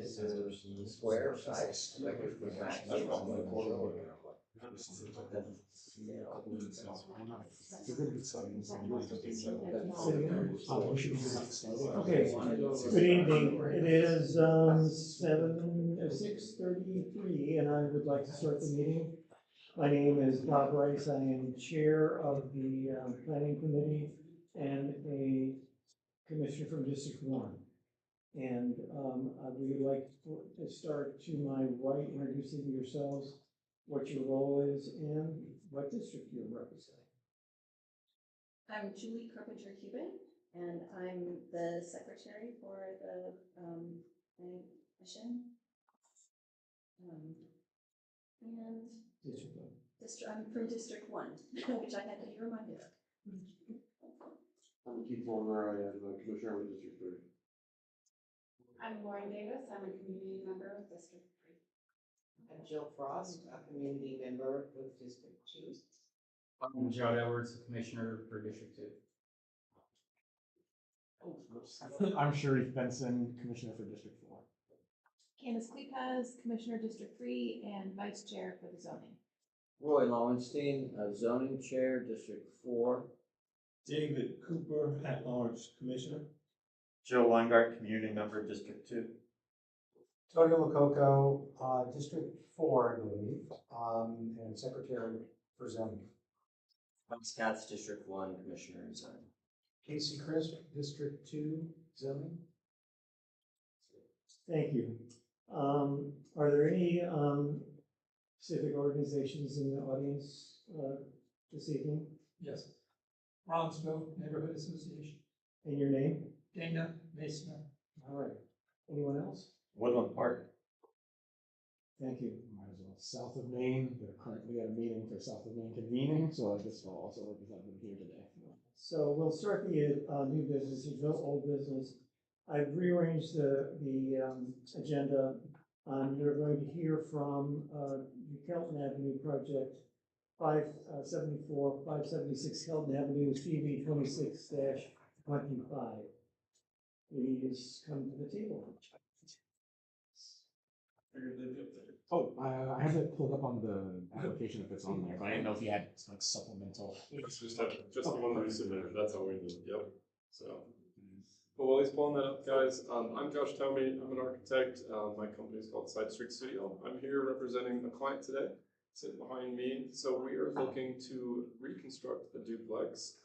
is square size, like if we match it on the corner. Okay, good evening. It is 6:33, and I would like to start the meeting. My name is Bob Rice. I am chair of the planning committee and a commissioner from District 1. And we would like to start to my right, introducing yourselves, what your role is, and what district you're representing. I'm Julie Carpenter-Cuban, and I'm the secretary for the planning commission. And I'm from District 1, which I had to be reminded of. I'm Keith Fulmer. I am the commissioner with District 3. I'm Lauren Davis. I'm a community member of District 3. I'm Jill Frost, a community member with District 2. I'm John Edwards, Commissioner for District 2. I'm Sharif Benson, Commissioner for District 4. Candace Klipaz, Commissioner District 3 and Vice Chair for the zoning. Roy Lowenstein, zoning chair, District 4. David Cooper, at-large commissioner. Joe Weingart, community member, District 2. Tony Lococo, District 4, I believe, and secretary for zoning. Mike Scotts, District 1, commissioner and zoning. Casey Crisp, District 2, zoning. Thank you. Are there any civic organizations in the audience this evening? Yes. Bronxville Neighborhood Association. And your name? Dana Mason. All right. Anyone else? Woodland Park. Thank you. Might as well. South of Maine, they're currently at a meeting for South of Maine convening, so I guess I'll also represent them here today. So we'll start the new business. There's no old business. I've rearranged the agenda. You're going to hear from the Kelton Avenue project, 574, 576 Kelton Avenue, CV 26-25. Please come to the table. Oh, I have it pulled up on the application if it's on there, but I didn't know if you had like supplemental. It's just the one we submitted. That's all we need. Yep. So, but while he's pulling that up, guys, I'm Josh Tomey. I'm an architect. My company is called Side Street Studio. I'm here representing a client today, sitting behind me. So we are looking to reconstruct a duplex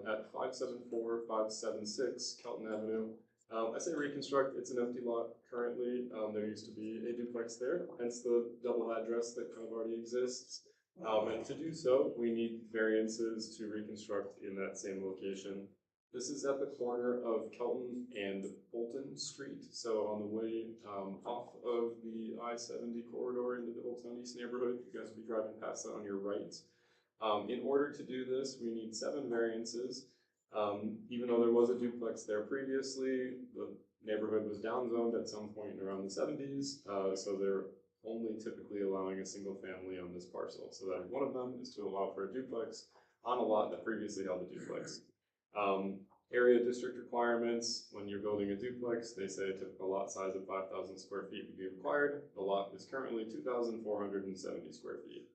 at 574, 576 Kelton Avenue. I say reconstruct, it's an empty lot currently. There used to be a duplex there, hence the double address that kind of already exists. And to do so, we need variances to reconstruct in that same location. This is at the corner of Kelton and Bolton Street. So on the way off of the I-70 corridor into the Old Town East neighborhood, you guys will be driving past that on your right. In order to do this, we need 7 variances. Even though there was a duplex there previously, the neighborhood was downzoned at some point around the 70s, so they're only typically allowing a single family on this parcel. So that one of them is to allow for a duplex on a lot that previously held a duplex. Area district requirements, when you're building a duplex, they say a typical lot size of 5,000 square feet would be required. The lot is currently 2,470 square feet.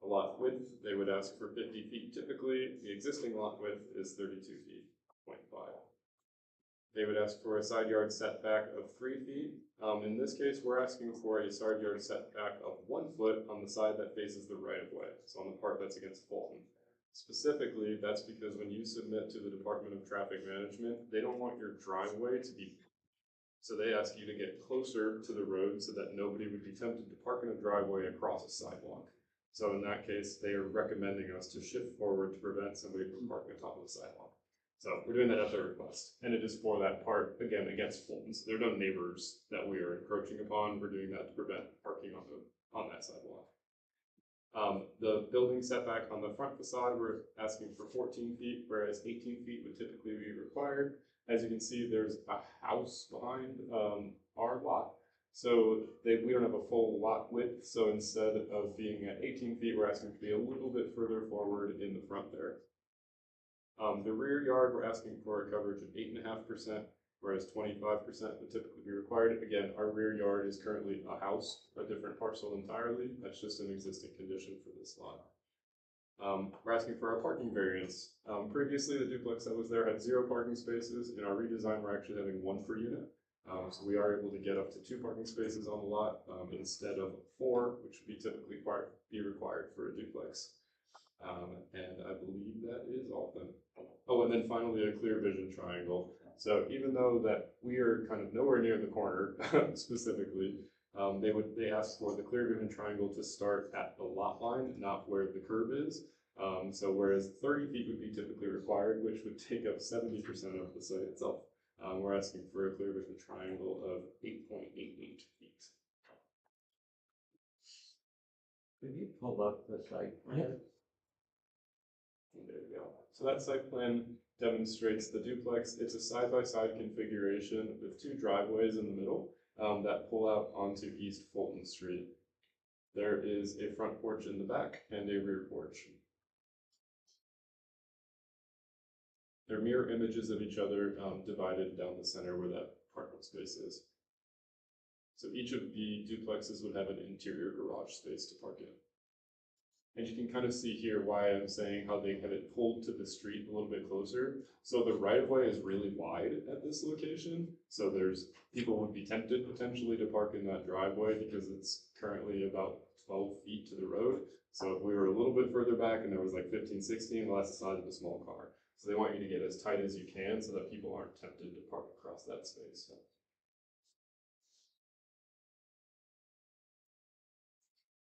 The lot width, they would ask for 50 feet typically. The existing lot width is 32 feet, 0.5. They would ask for a side yard setback of 3 feet. In this case, we're asking for a side yard setback of 1 foot on the side that faces the right of way, so on the part that's against Fulton. Specifically, that's because when you submit to the Department of Traffic Management, they don't want your driveway to be, so they ask you to get closer to the road so that nobody would be tempted to park in a driveway across a sidewalk. So in that case, they are recommending us to shift forward to prevent somebody from parking on top of the sidewalk. So we're doing that at their request, and it is for that part, again, against Fulton's. There are no neighbors that we are encroaching upon. We're doing that to prevent parking on that sidewalk. The building setback on the front facade, we're asking for 14 feet, whereas 18 feet would typically be required. As you can see, there's a house behind our lot. So we don't have a full lot width, so instead of being at 18 feet, we're asking to be a little bit further forward in the front there. The rear yard, we're asking for a coverage of 8.5%. whereas 25% would typically be required. Again, our rear yard is currently a house, a different parcel entirely. That's just an existing condition for this lot. We're asking for a parking variance. Previously, the duplex that was there had 0 parking spaces. In our redesign, we're actually having 1 per unit. So we are able to get up to 2 parking spaces on the lot instead of 4, which would be typically be required for a duplex. And I believe that is all of them. Oh, and then finally, a clear vision triangle. So even though that we are kind of nowhere near the corner specifically, they ask for the clear vision triangle to start at the lot line, not where the curb is. So whereas 30 feet would be typically required, which would take up 70% of the site itself, we're asking for a clear vision triangle of 8.88 feet. Could you pull up the site plan? There we go. So that site plan demonstrates the duplex. It's a side-by-side configuration with 2 driveways in the middle that pull out onto East Fulton Street. There is a front porch in the back and a rear porch. They're mirror images of each other divided down the center where that parking space is. So each of the duplexes would have an interior garage space to park in. And you can kind of see here why I'm saying how they have it pulled to the street a little bit closer. So the right of way is really wide at this location. So people would be tempted potentially to park in that driveway because it's currently about 12 feet to the road. So if we were a little bit further back and there was like 15, 16, well, that's the size of a small car. So they want you to get as tight as you can so that people aren't tempted to park across that space. So.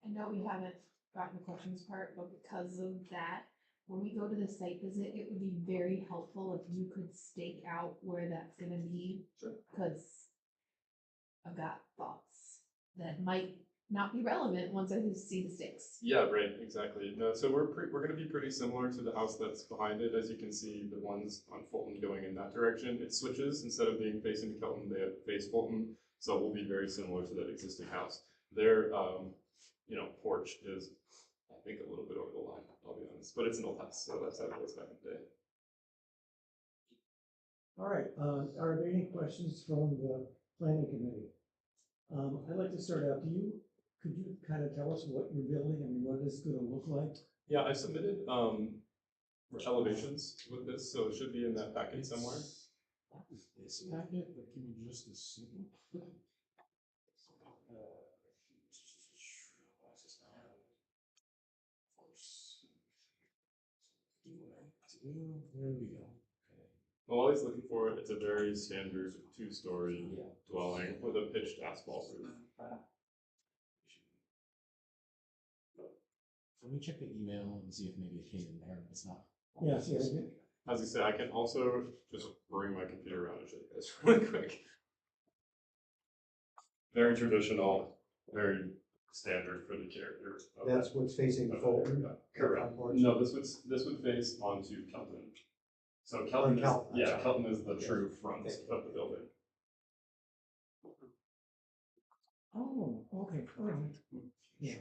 I know we haven't gotten the questions part, but because of that, when we go to the site visit, it would be very helpful if you could stake out where that's gonna be. Sure. Because I've got thoughts that might not be relevant once I see the stakes. Yeah, right, exactly. No, so we're going to be pretty similar to the house that's behind it. As you can see, the ones on Fulton going in that direction, it switches. Instead of being facing Kelton, they face Fulton. So it will be very similar to that existing house. Their, porch is, I think, a little bit over the line, I'll be honest. But it's an old house, so that's how it was back in the day. All right, are there any questions from the planning committee? I'd like to start out. Could you kind of tell us what you're building? I mean, what it's going to look like? Yeah, I submitted elevations with this, so it should be in that packet somewhere. This packet, but give me just a second. There we go. Well, while he's looking for it, it's a very standard 2-story dwelling with a pitched asphalt roof. Let me check the email and see if maybe it came in there. It's not. Yes, yes. As I say, I can also just bring my computer around and show you guys really quick. Very traditional, very standard for the character. That's what's facing the Fulton. Correct. No, this would face onto Kelton. So Kelton is the true front of the building. Oh, okay. All right. Yeah.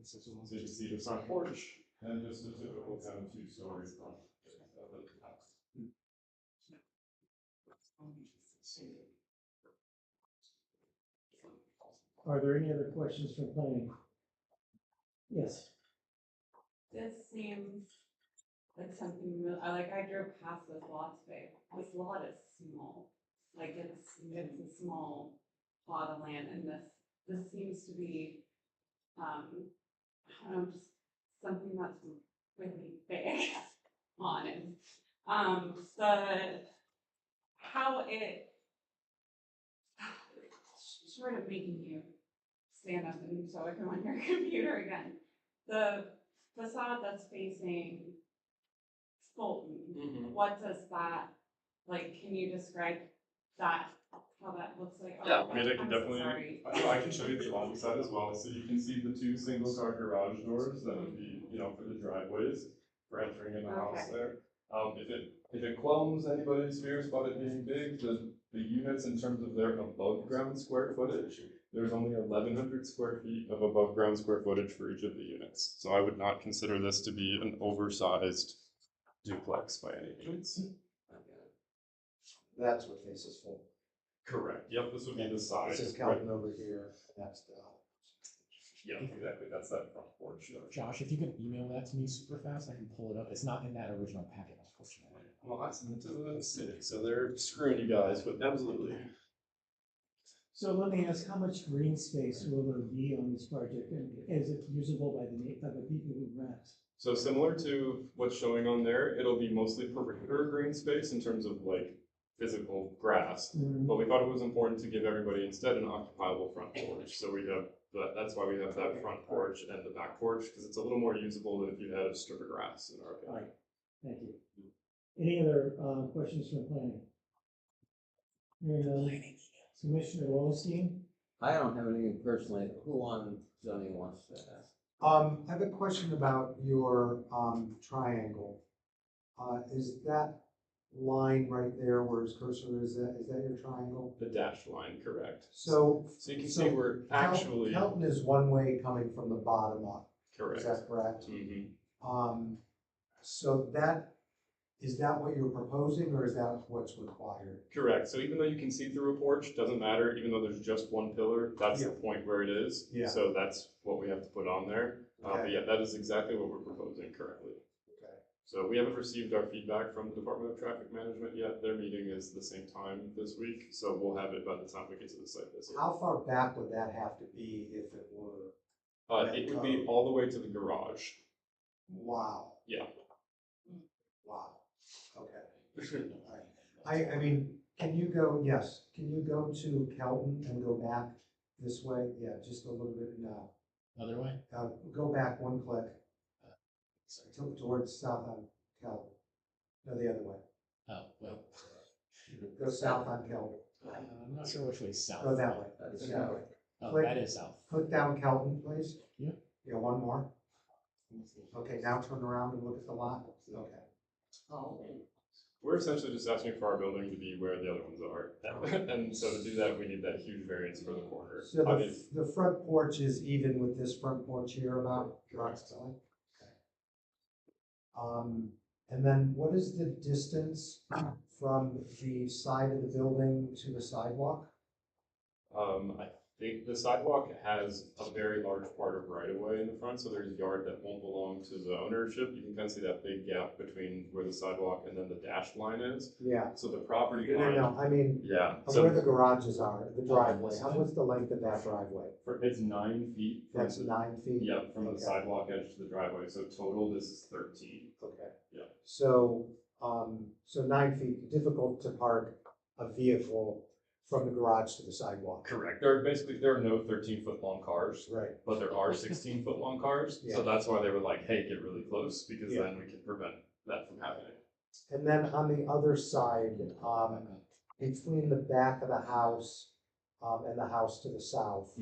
So you can see the front porch and just a typical kind of 2-story front. Are there any other questions from planning? Yes. This seems like something real. I drove past this lot today. This lot is small. Like it's a small plot of land, and this seems to be I don't know, just something that's really big on it. How it sort of making you stand up and show it on your computer again. The facade that's facing Fulton, what does that, can you describe that, how that looks like? Yeah, I mean, I can definitely, I can show you the long side as well. So you can see the 2 single-car garage doors that would be, for the driveways for entering in the house there. If it qualms anybody's fears about it being big, the units in terms of their above ground square footage, there's only 1,100 square feet of above ground square footage for each of the units. So I would not consider this to be an oversized duplex by any means. That's what faces full. Correct, yep, this would be the side. This is Calvin over here, that's the. Yeah, exactly, that's that front porch. Josh, if you can email that to me super fast, I can pull it up. It's not in that original packet, unfortunately. Well, I sent it to the city, so they're screwing you guys, but absolutely. So let me ask, how much green space will there be on this project, and is it usable by the people who rent? So similar to what's showing on there, it'll be mostly perimeter green space in terms of like physical grass. But we thought it was important to give everybody instead an occupiable front porch. So we have, that's why we have that front porch and the back porch, because it's a little more usable than if you had a strip of grass in our All opinion. right, thank you. Any other questions from planning? Hearing none. Commissioner Wallenstein? I don't have anything personally. Who on zoning wants to ask? I have a question about your, triangle. Is that line right there where his cursor is that your triangle? The dashed line, correct. So. So you can see we're actually. Kelton is one way coming from the bottom up. Correct. Is that correct? Mm-hmm. So is that what you're proposing, or is that what's required? Correct. So even though you can see through a porch, doesn't matter, even though there's just one pillar, that's the point where it is. Yeah. So that's what we have to put on there. But Okay. yeah, that is exactly what we're proposing currently. Okay. So we haven't received our feedback from the Department of Traffic Management yet. Their meeting is the same time this week, so we'll have it by the time we get to the site visit. How far back would that have to be if it were? It would be all the way to the garage. Wow. Yeah. Wow. Okay. I mean, can you go to Kelton and go back this way? Yeah, just a little bit, no. Other way? Go back one click. Towards south on Kelton. No, the other way. Oh, well. Go south on Kelton. I'm not sure which way is south. Go that way. That is Go that way. Oh, Click. that is south. Click down Kelton, please. Yeah. Yeah, one more. Okay, now turn around and look at the lot. Okay. Oh. We're essentially just asking for our building to be where the other ones are. And so to do that, we need that huge variance for the corner. So the front porch is even with this front porch here about? Correct. Okay. And then what is the distance from the side of the building to the sidewalk? I think the sidewalk has a very large part of right of way in the front, so there's yard that won't belong to the ownership. You can kind of see that big gap between where the sidewalk and then the dashed line is. Yeah. So the property No, line. no, I mean, Yeah. where the garages are, the driveway, what's the length of that driveway? It's 9 feet. That's 9 feet? Yeah, from the Okay. sidewalk edge to the driveway, so total this is 13. Okay. Yeah. So, so 9 feet, difficult to park a vehicle from the garage to the sidewalk. Correct. There are no 13-foot long cars. Right. But there are 16-foot long cars, Yeah. so that's why they were like, hey, get really close, because Yeah. then we can prevent that from happening. And then on the other side, between the back of the house, and the house to the south,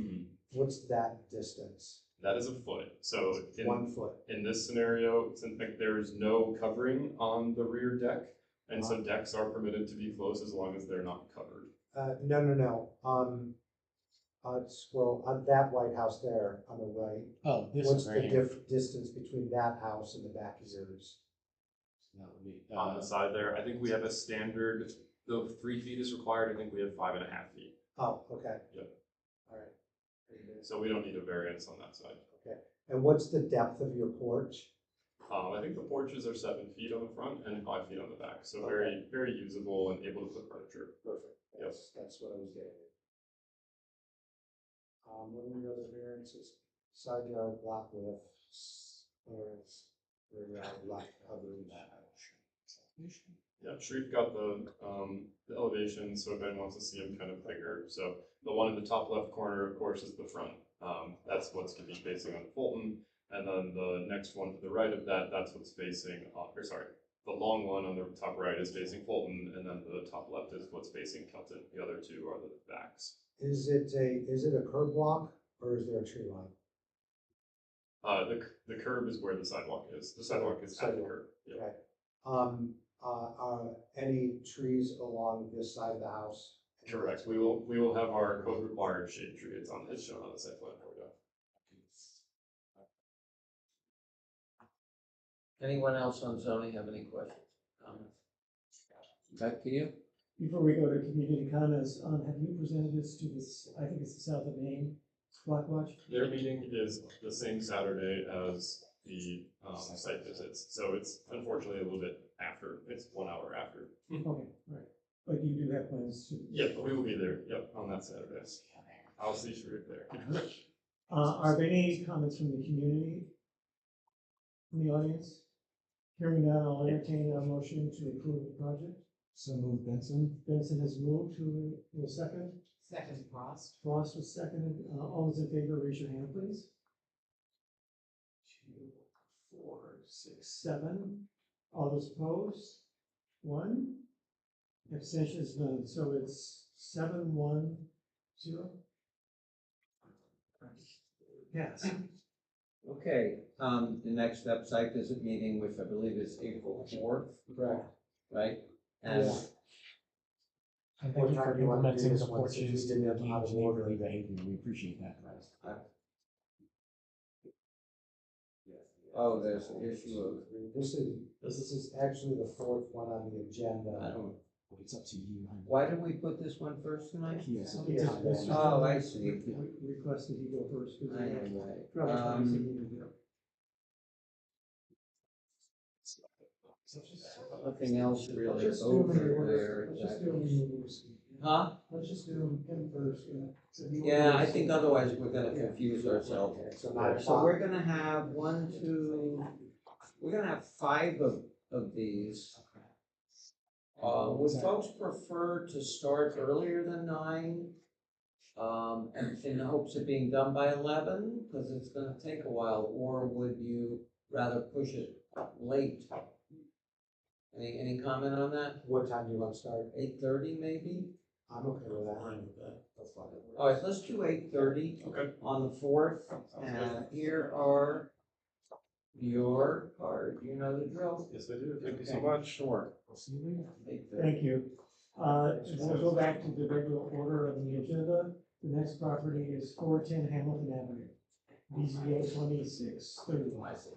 what's that distance? That is a foot, so 1 foot. in this scenario, since like, there is no covering on the rear deck, and so decks are permitted to be close as long as they're not covered. No. Well, on that White House there on the right. Oh, this What's one right the here. distance between that house and the back of yours? That would be, On the side there, I think we have a standard, though 3 feet is required, I think we have 5.5 feet. Oh, okay. Yep. All right. Very good. So we don't need a variance on that side. Okay. And what's the depth of your porch? I think the porches are 7 feet on the front and 5 feet on the back, so very, very usable and able to put furniture. Perfect. That's what I was getting at. What are the other variances? Side yard block width, clearance, rear yard block coverage. Yeah, Sharif got the elevation, so if anyone wants to see them kind of bigger. So the one in the top left corner, of course, is the front. That's what's gonna be facing on Fulton. And then the next one to the right of that, that's what's facing, the long one on the top right is facing Fulton, and then the top left is what's facing Kelton. The other two are the backs. Is it a curb walk or is there a tree line? The curb is where the sidewalk is. The sidewalk is at the curb. Yeah. Okay. Are any trees along this side of the house? Correct. We will have our code required shade tree. It's shown on the site plan for you. Anyone else on zoning have any questions, comments? Back to you. Before we go to community comments, have you presented this to this, I think it's the South of Maine Block Watch? Their meeting is the same Saturday as the site visits, so it's unfortunately a little bit after, it's 1 hour after. Okay, all right, but you do have plans to. Yeah, we will be there, yep, on that Saturday. I'll see you there. Are there any comments from the community? From the audience? Hearing none, I'll entertain a motion to approve the project. So move Benson. Benson has moved to a second. Second Frost. Frost was seconded. All those in favor, raise your hand, please. 2, 4, 6, 7. All those opposed? 1. Abstentions, none. So it's 7-1-0. Yes. Okay, the next step, site visit meeting, which I believe is April 4th, Correct. right? And Yeah. And thank you What time for do you want to do implementing this some one, since porches you to did have out engage of order? neighborly behavior. We appreciate that. oh, there's an issue of, This is actually the fourth one on the I agenda. don't, It's up to you. why did we put this one first tonight? Yes. Because Mr. Oh, I Stone see. Requested he go first. because I he am right. probably trying to do it. Nothing else really Let's just do them in over order. there. Let's just do them in order. Huh? Let's just do them in first. Yeah, I think otherwise we're gonna confuse ourselves. So 9 So we're o'clock. gonna have we're gonna have 5 of these. Would folks prefer to start earlier than 9? And in the hopes of being done by 11, because it's gonna take a while, or would you rather push it late? Any comment on that? What time do you want to start? 8:30 maybe? I'm okay with that. That's fine. All right, let's do 8:30 Okay. on the 4th. And here are your card. You know the drill. Yes, I do, thank you so Okay, much. Sure. We'll see you later. 8:30. Thank you. We'll go back to the regular order of the agenda. The next property is 410 Hamilton Avenue, BZA 2630.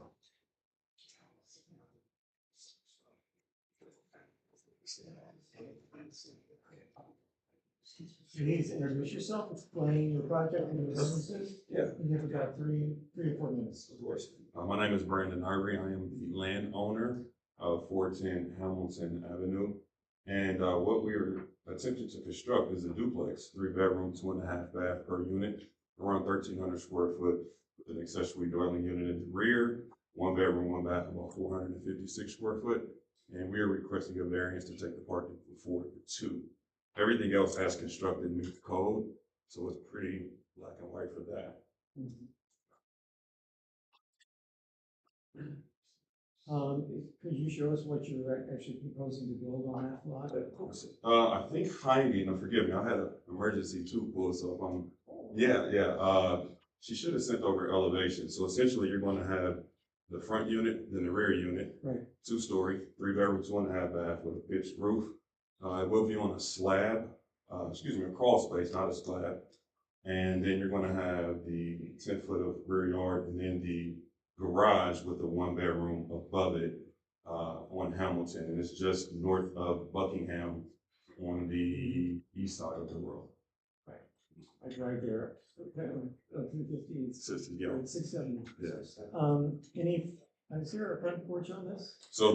Please introduce yourself, explain your project and your businesses. Yeah. You have about three or 4 minutes. Of course. My name is Brandon Ivory. I am the landowner of 410 Hamilton Avenue. And what we're attempting to construct is a duplex, 3-bedroom, 2.5 bath per unit, around 1,300 square foot, with an accessory dwelling unit in the rear, 1 bedroom, 1 bath, about 456 square foot. And we are requesting a variance to take the parking from 4 to 2. Everything else has constructed meet the code, so it's pretty black and white for that. Could you show us what you're actually proposing to build on that lot? I think Heidi, no, forgive me, I had an emergency tooth pulled, so she should have sent over elevation. So essentially, you're gonna have the front unit, then the rear unit. Right. 2-story, 3-bedroom, 2.5 bath with a pitched roof. It will be on a slab, a crawl space, not a slab. And then you're gonna have the 10-foot of rear yard, and then the garage with the 1 bedroom above it, on Hamilton, and it's just north of Buckingham on the east side of the road. I drive there, 350, Yeah. 670. Yeah. Is there a front porch on this? So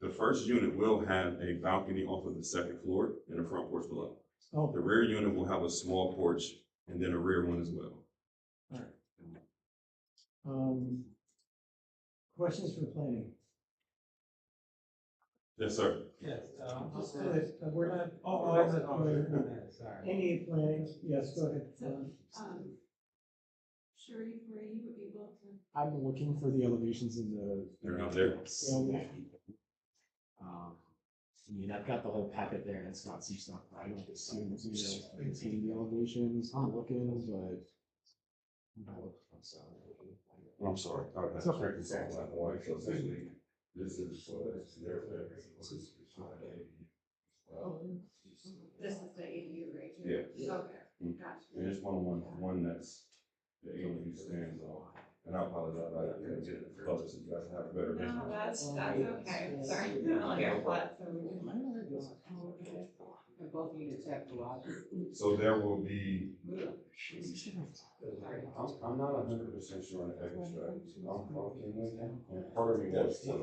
the first unit will have a balcony off of the second floor and a front porch below. Oh, The rear unit will have a small porch and then a rear one as well. all right. Questions for planning? Yes, sir. Yes. We're not. Sorry. Any planning? Yes, go ahead. Sharif, were you able to? I'm looking for the elevations in the. They're not there. I mean, I've got the whole packet there and it's got some stuff. I don't assume it's gonna contain the elevations. I'm looking, but. I'm sorry. It's okay. This is This is the ADU right Yeah. here? Okay, gotcha. And it's one that's the ADU stands on. And I apologize, I couldn't get it close, so you guys have a better vision. No, that's okay, sorry. Yeah, what, so we And both units have garages. So there will be, I'm not 100% sure on the exit strategy, I'm talking with them, and part of me wants to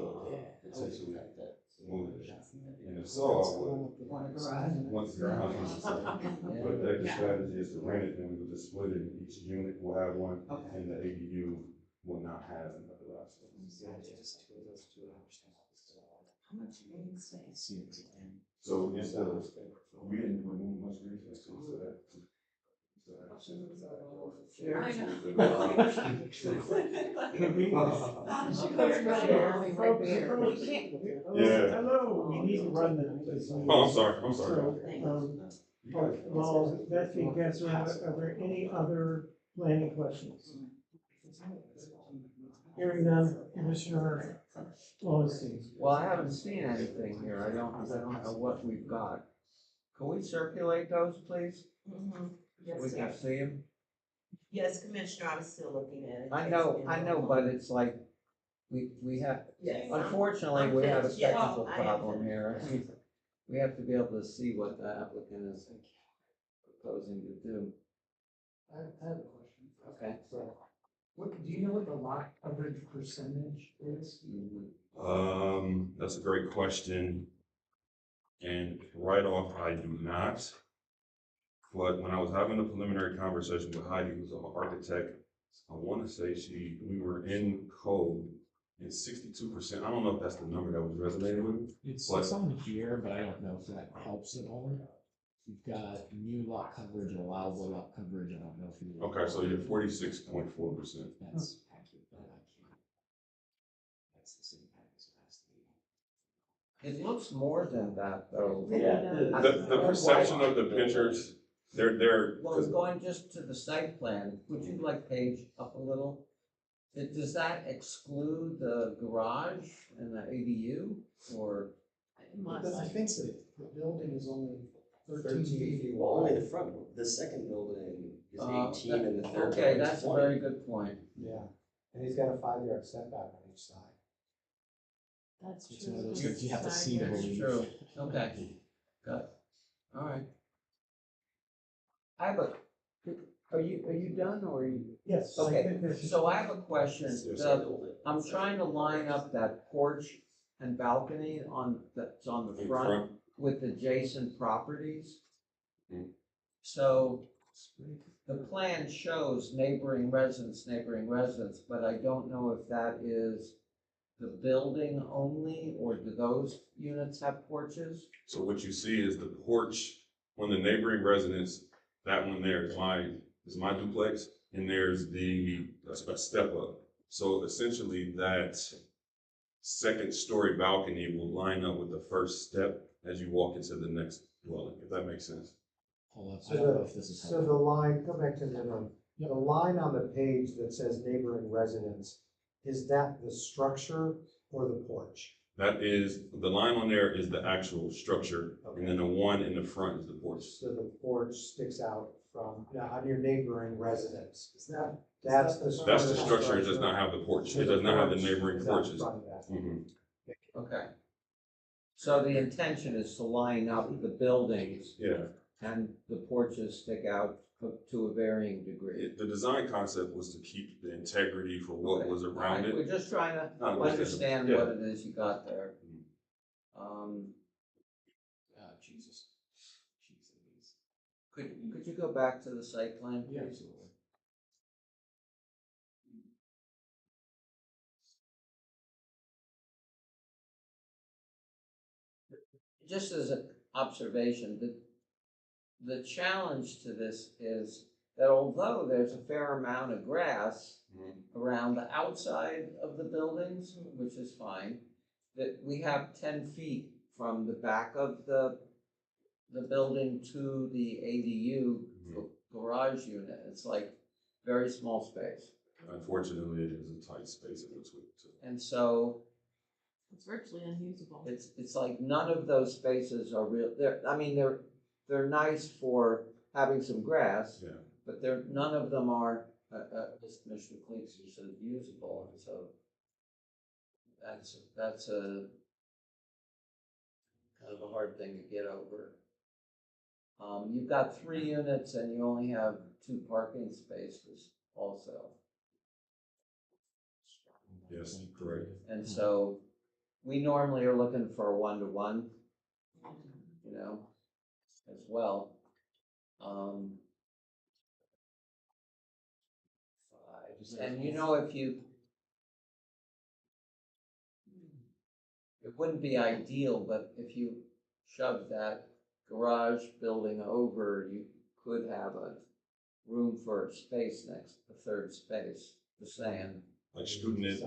potentially move it. And if so, I would, One garage. once the house, but the exit strategy is to rent it, then we would just split it, each unit will have one, and the ADU will not have another garage. How much green space? So instead of, we didn't remove much green space, so that. I know. Can we? Yeah. Hello, we need to run this meeting. Oh, I'm sorry, I'm sorry. So, while that's being passed around, are there any other planning questions? Hearing none, Commissioner Lowenstein. Well, I haven't seen anything here. I don't know what we've got. Can we circulate those, please? Yes, We can see them. Yes, Commissioner, I'm still looking at it. I know, but it's like, we have, Yes. unfortunately, we have a Yes, technical I am problem finished. here. We have to be able to see what the applicant is proposing to do. I have a question. Okay. So, what, do you know what the lot coverage percentage is? That's a great question. And right off, I do not. But when I was having a preliminary conversation with Heidi, who's an architect, I want to say we were in code and 62%. I don't know if that's the number that was resonating with me. It's But- on here, but I don't know if that helps at all. You've got new lot coverage and allowable lot coverage. I don't know if you. Okay, so you're 46.4%. That's accurate, but I can't. That's the same package it has to be. It looks more than that, though. The perception of the pictures, they're, Well, going just to the site plan, would you like page up a little? Does that exclude the garage and the ADU, or? Because I think the building is only 13 feet Well, only the front, the second building is 18 and the third Okay, building is that's a 20. very good point. Yeah, and he's got a 5-yard setback on each side. That's It's one of those things you have to see to That's believe. true. Okay, got it. All right. Are you done, or are you? Yes. Okay, so I have a question. I'm trying to line up that porch and balcony that's on the front with adjacent properties. So the plan shows neighboring residence, but I don't know if that is the building only, or do those units have porches? so what you see is the porch on the neighboring residence. That one there is my duplex, and there's a step up. So essentially that second story balcony will line up with the first step as you walk into the next dwelling, if that makes sense. Hold up, I So don't know if this is so helpful. the line, go back to the line on the page that says neighboring residence, is that the structure or the porch? That is, the line on there is the actual structure, and then the one in the front is the porch. So the porch sticks out from, on your neighboring residence. Is that? That's the structure. That's the structure, it does not have the porch, it does not have the neighboring Is out porches. front of that. Mhm. Okay. So the intention is to line up the buildings Yeah, and the porches stick out to a varying degree. the design concept was to keep the integrity for what was All around right, it. we're just trying to I understand. understand Yeah. what it is you got there. Jesus. Jeez. Could you go back to the site plan, Yeah, please? absolutely. Just as an observation, the challenge to this is that although there's a fair amount of grass around the outside of the buildings, which is fine, that we have 10 feet from the back of the building to the ADU garage unit. It's like very small space. Unfortunately, it is a tight space in between too. And so It's virtually unusable. it's like none of those spaces are real. They're nice for having some grass, Yeah. but none of them are as Mr. Cleese said, usable, and so that's a kind of a hard thing to get over. You've got 3 units and you only have 2 parking spaces also. Yes, correct. And so we normally are looking for a 1-to-1, you know, as well. 5, and you know, it wouldn't be ideal, but if you shove that garage building over, you could have a room for a space next, a 3rd space, just saying. Like student is.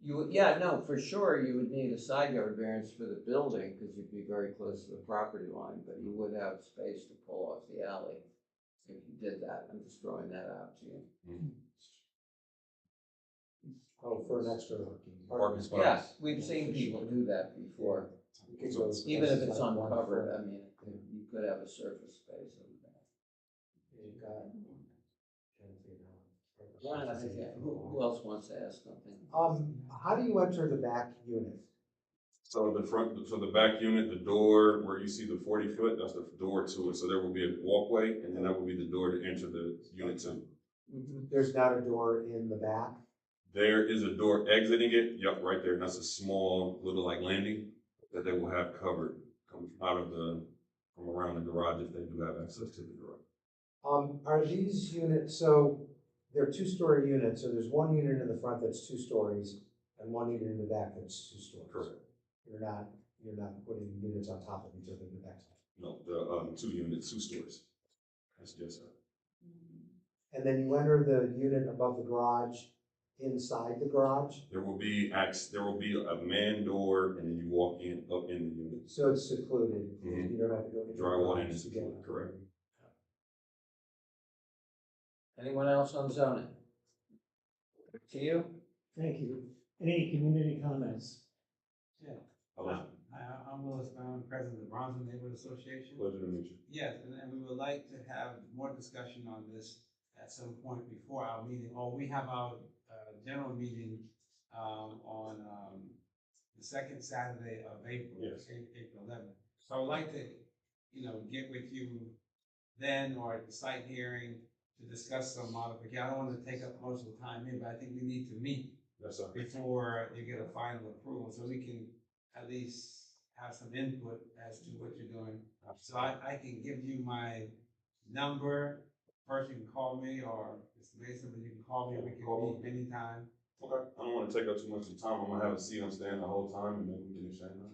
You would, yeah, no, for sure, you would need a side yard variance for the building, because you'd be very close to the property line, but you would have space to pull off the alley if you did that. I'm just throwing that out to you. Oh, for an extra Parking spot. Yeah, we've seen people do that before, even if it's uncovered. I mean, you could have a surface space over there. Who else wants to ask something? How do you enter the back unit? So the back unit, the door where you see the 40-foot, that's the door to it. So there will be a walkway, and then that will be the door to enter the unit 2. There's not a door in the back? There is a door exiting it, yep, right there. And that's a small little like landing that they will have covered, come out of from around the garage if they do have access to the garage. Are these units, so they're 2-story units, so there's 1 unit in the front that's 2 stories and 1 unit in the back that's 2 stories? Correct. You're not putting units on top of each other in the back? No, the 2 units, 2 stories. That's just And then you enter the unit above the garage inside the garage? There will be a man door, and then you walk in up in the unit. So it's secluded. You don't have to go to the Drywall in garage is to get secluded, correct. Anyone else on zoning? To you? Thank you. Any community comments? Yeah. Hello. I'm Willis Brown, president of the Bronson Neighborhood Association. Pleasure to meet you. Yes, and we would like to have more discussion on this at some point before our meeting, or we have our general meeting on the 2nd Saturday of April, Yes. April 11th. So I would like to, get with you then or at the site hearing to discuss some modification. I don't want to take up most of the time here, but I think we need to meet Yes, sir. before you get a final approval, so we can at least have some input as to what you're doing. So I can give you my number. First, you can call me, or Mr. Mason, but you can call me. We can meet anytime. Okay. I don't want to take up too much of your time. I'm gonna have a seat. I'm staying the whole time, and then we can exchange.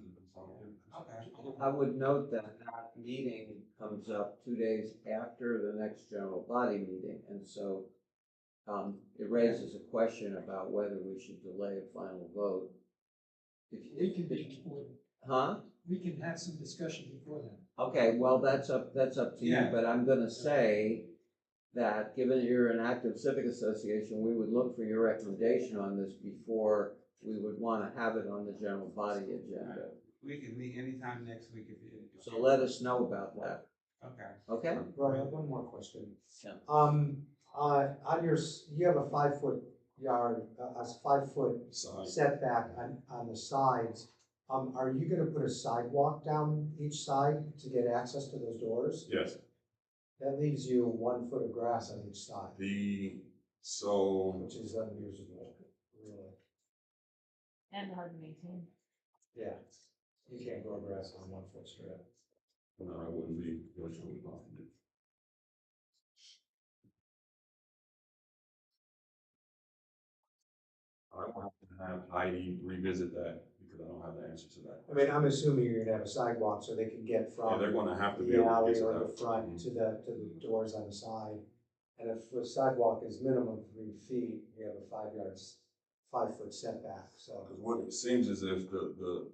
Okay. I would note that that meeting comes up 2 days after the next general body meeting, and so it raises a question about whether we should delay a final vote. We can be before, Huh? we can have some discussion before then. Okay, well, that's up to you, Yeah. but I'm gonna say that given that you're an active civic association, we would look for your recommendation on this before we would wanna have it on the general body agenda. We can meet anytime next week if you. So let us know about that, Okay. okay? Right, I have one more question. Yeah. On you have a 5-foot yard, a 5-foot Side. setback on the sides. Are you gonna put a sidewalk down each side to get access to those doors? Yes. That leaves you 1 foot of grass on each side, which is unusable, really. And hard to maintain. Yeah, you can't grow grass on 1 foot strip. No, I wouldn't be virtually confident. I will have to have Heidi revisit that because I don't have the answer to that. I mean, I'm assuming you're gonna have a sidewalk so they can get Yeah, from they're gonna have to be the able to alley get to or the that. front to the doors on the side. And if the sidewalk is minimum 3 feet, you have a 5-foot setback, so. Because what it seems as if the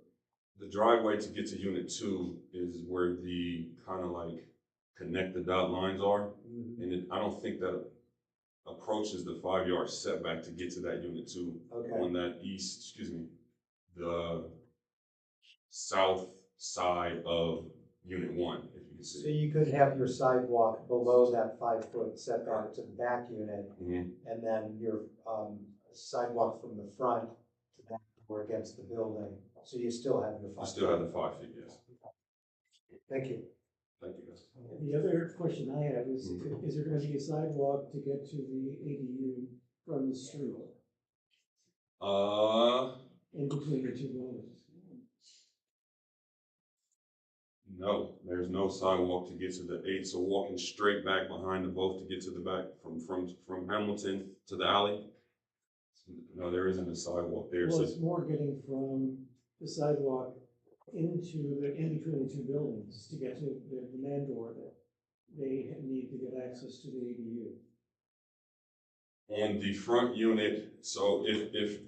driveway to get to unit 2 is where the kind of like connect the dot lines are. And I don't think that approaches the 5-yard setback to get to that unit 2 on that the south side of unit one, if you can So see. you could have your sidewalk below that 5-foot setback to the back unit, Mhm. and then your sidewalk from the front to that door against the building, so you still have your You 5. still have the 5 feet, yes. Thank you. Thank you, guys. The other question I have is there gonna be a sidewalk to get to the ADU from the street in between the two buildings? No, there's no sidewalk to get to the 8, so walking straight back behind the both to get to the back from Hamilton to the alley. No, there isn't a sidewalk there, Well, so it's more getting from the sidewalk into in between the two buildings to get to the man door that they need to get access to the ADU. on the front unit, so if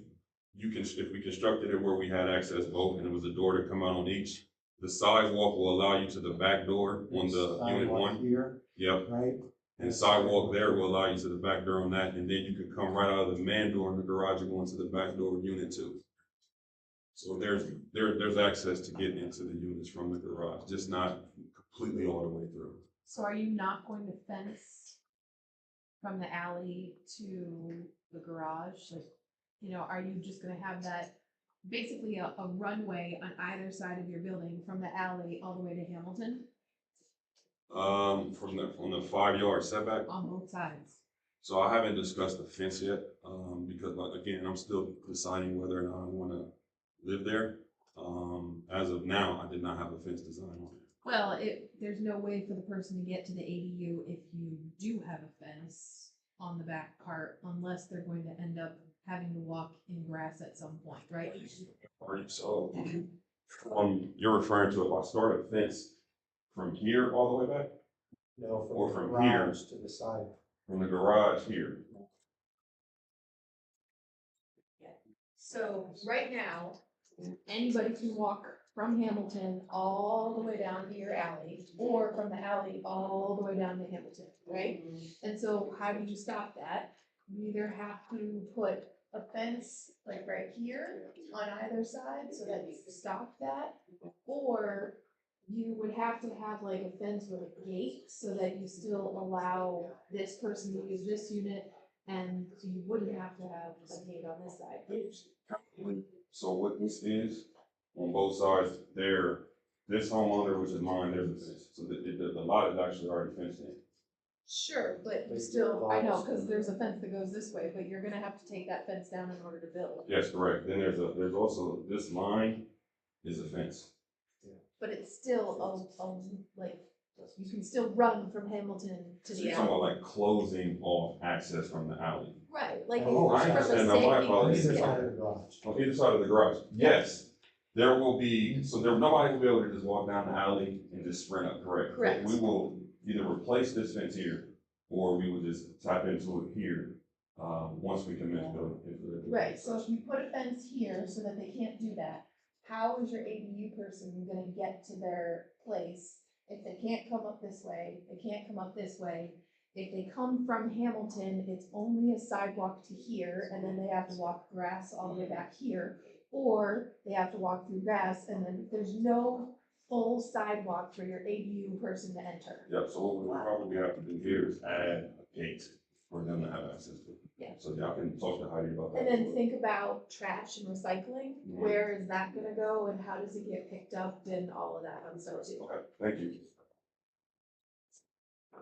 we constructed it where we had access both and it was a door to come out on each, the sidewalk will allow you to the back door on the unit Sidewalk one. here, Yep, right? and sidewalk there will allow you to the back door on that, and then you can come right out of the man door in the garage and go into the back door of unit 2. So there's access to get into the units from the garage, just not completely all the way through. So are you not going to fence from the alley to the garage? Like, you know, are you just gonna have that, basically a runway on either side of your building from the alley all the way to Hamilton From the 5-yard setback. on both sides? So I haven't discussed the fence yet, because like, again, I'm still deciding whether or not I wanna live there. As of now, I did not have a fence design on it. Well, there's no way for the person to get to the ADU if you do have a fence on the back part, unless they're going to end up having to walk in grass at some point, right? So, you're referring to if I start a fence from here all the way back? No, Or from the from here. garage to the side. From the garage here? So right now, anybody can walk from Hamilton all the way down to your alley, or from the alley all the way down to Hamilton, right? And so how do you stop that? You either have to put a fence like right here on either side so that you stop that, or you would have to have like a fence with a gate so that you still allow this person to use this unit, and so you wouldn't have to have a gate on this side. So what this is, on both sides, this homeowner, which is mine, there's a fence. So the lot is actually already fenced in. Sure, but you still, I know, cause there's a fence that goes this way, but you're gonna have to take that fence down in order to build. Yes, correct. Then there's also, this line is a fence. But it's still like, you can still run from Hamilton to So the you're talking about alley. like closing off access from the alley. Right, like. Oh, I from the understand now, my safety- apologies. Either yeah. side of the garage. On either side of the garage, yes. There will be, so nobody will be able to just walk down the alley and just sprint up, correct? Correct. We will either replace this fence here, or we will just tap into it here, once we commence building. Right, so if you put a fence here so that they can't do that, how is your ADU person gonna get to their place if they can't come up this way, they can't come up this way? If they come from Hamilton, it's only a sidewalk to here, and then they have to walk grass all the way back here. Or they have to walk through grass, and then there's no full sidewalk for your ADU person to enter. Yep, so what we'll probably have to do here is add a gate for them to have access to. Yeah. So y'all can talk to Heidi about that. And then think about trash and recycling, where is that gonna go, and how does it get picked up, and all of that fun stuff too. Okay, thank you.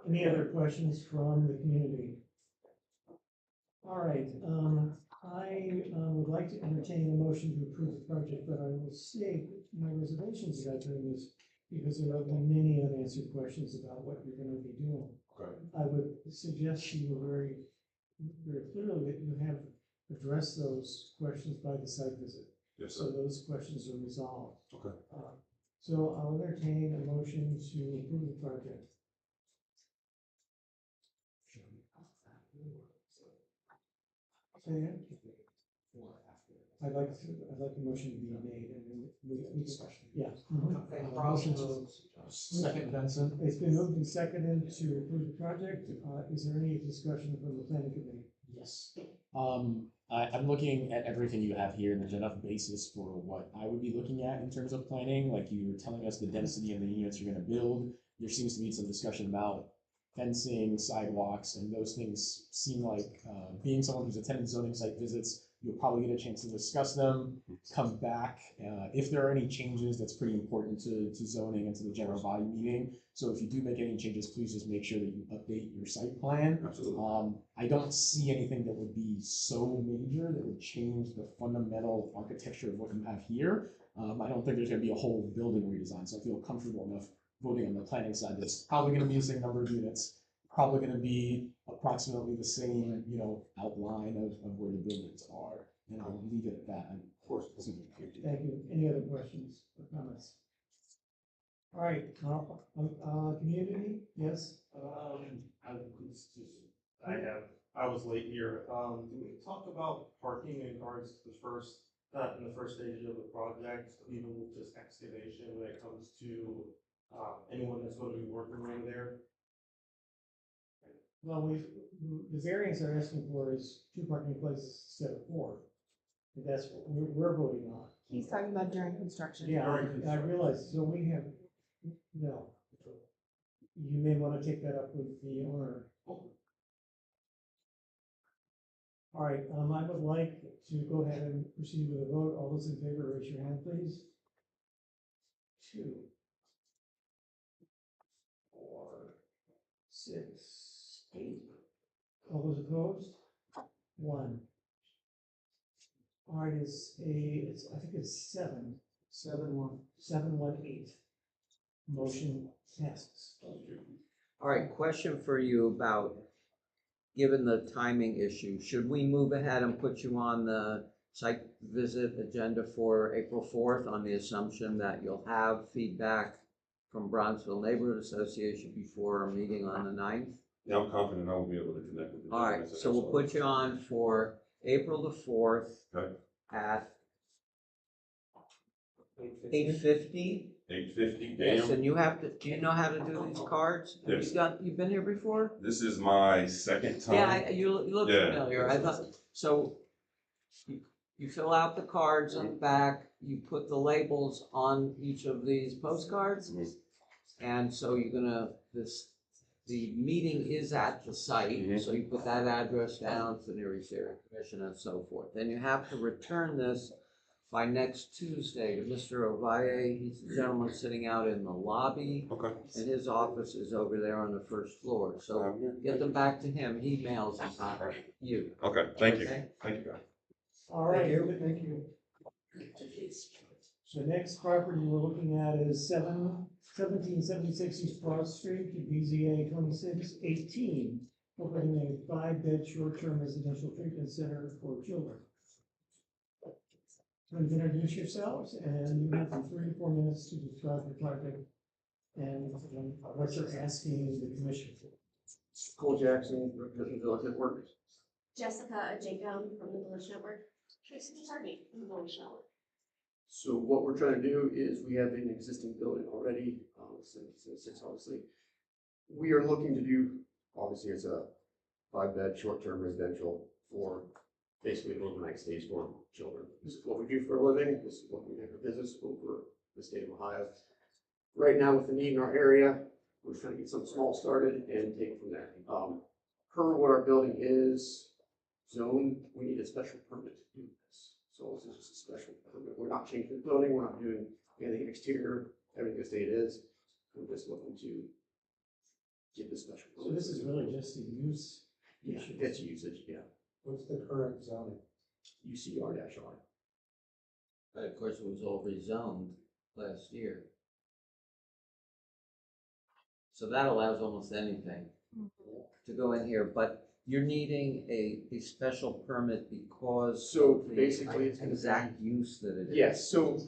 Any other questions from the community? All right, I would like to entertain a motion to approve the project, but I will state my reservations about doing this because there are many unanswered questions about what you're gonna be doing. Okay. I would suggest to you very clearly that you have addressed those questions by the site visit. Yes, So sir. those questions are resolved. Okay. So I'll entertain a motion to approve the project. Say again? I'd like the motion to be made and then we discussion. Yeah. Motion to- Second, Benson. It's been moved and seconded to approve the project. Is there any discussion from the planning committee? Yes. I'm looking at everything you have here, and there's enough basis for what I would be looking at in terms of planning. Like you were telling us the density of the units you're gonna build. There seems to be some discussion about fencing, sidewalks, and those things seem like, being someone who's attended zoning site visits, you'll probably get a chance to discuss them, come back. If there are any changes, that's pretty important to zoning and to the general body meeting. So if you do make any changes, please just make sure that you update your site plan. Absolutely. I don't see anything that would be so major that would change the fundamental architecture of what you have here. I don't think there's gonna be a whole building redesign, so I feel comfortable enough voting on the planning side. That's probably gonna be the same number of units, probably gonna be approximately the same, outline of where the buildings are. And I'll leave it at that. Of course. Thank you. Any other questions or comments? All right, community, yes? I was late here. Did we talk about parking in regards to in the first stage of the project, even with just excavation when it comes to, anyone that's going to be working over there? Well, the variance they're asking for is 2 parking places instead of 4. And that's what we're voting on. He's talking about during construction. Yeah, I realize, so we have, no. You may want to take that up with the owner. All right, I would like to go ahead and proceed with a vote. All those in favor, raise your hand, please. 2, 4, 6, 8. All those opposed? 1. All right, I think it's 7. 718. Motion passes. All right, question for you about, given the timing issue, should we move ahead and put you on the site visit agenda for April 4th on the assumption that you'll have feedback from Bronzeville Neighborhood Association before our meeting on the 9th? Yeah, I'm confident I will be able to connect with you. All right, so we'll put you on for April the 4th Okay. at 8:50. 8:50 Yes, AM. and do you know how to do these cards? Have Yes. you've been here before? This is my second time. Yeah, you look Yeah. familiar. I thought, so you fill out the cards on the back, you put the labels on each of these postcards. Mhm. And so the meeting is at the site, so you put that address down, it's the nearest area commission and so forth. Then you have to return this by next Tuesday to Mr. Ovalle. He's the gentleman sitting out in the lobby. Okay. And his office is over there on the first floor. So get them back to him. He mails them, not you. Okay, thank you. Okay? Thank you, guys. All right, thank you. The next property we're looking at is 1776 East Broad Street, BZA 2618, opening a 5-bed short-term residential treatment center for children. Please introduce yourselves, and you have from 3 to 4 minutes to describe the project and what you're asking the commission for. Cole Jackson, representing Village Network. Jessica Jacob from the Village Network. Tracy Tarby from the Village Network. So what we're trying to do is we have an existing building already, since obviously. We are looking to do, obviously it's a 5-bed short-term residential for basically an overnight stays for children. This is what we do for a living. This is what we do for business over the state of Ohio. Right now with the need in our area, we're trying to get something small started and take it from there. Per what our building is zoned, we need a special permit to do this. So this is just a special permit. We're not changing the building. We're not doing anything exterior. Everything the state is. We're just looking to get this special permit. So this is really just a use issue. It's usage, yeah. What's the current zoning? UCR-R. But of course, it was all rezoned last year. So that allows almost anything to go in here, but you're needing a special permit because So of the basically it's gonna exact use that it is. Yes, so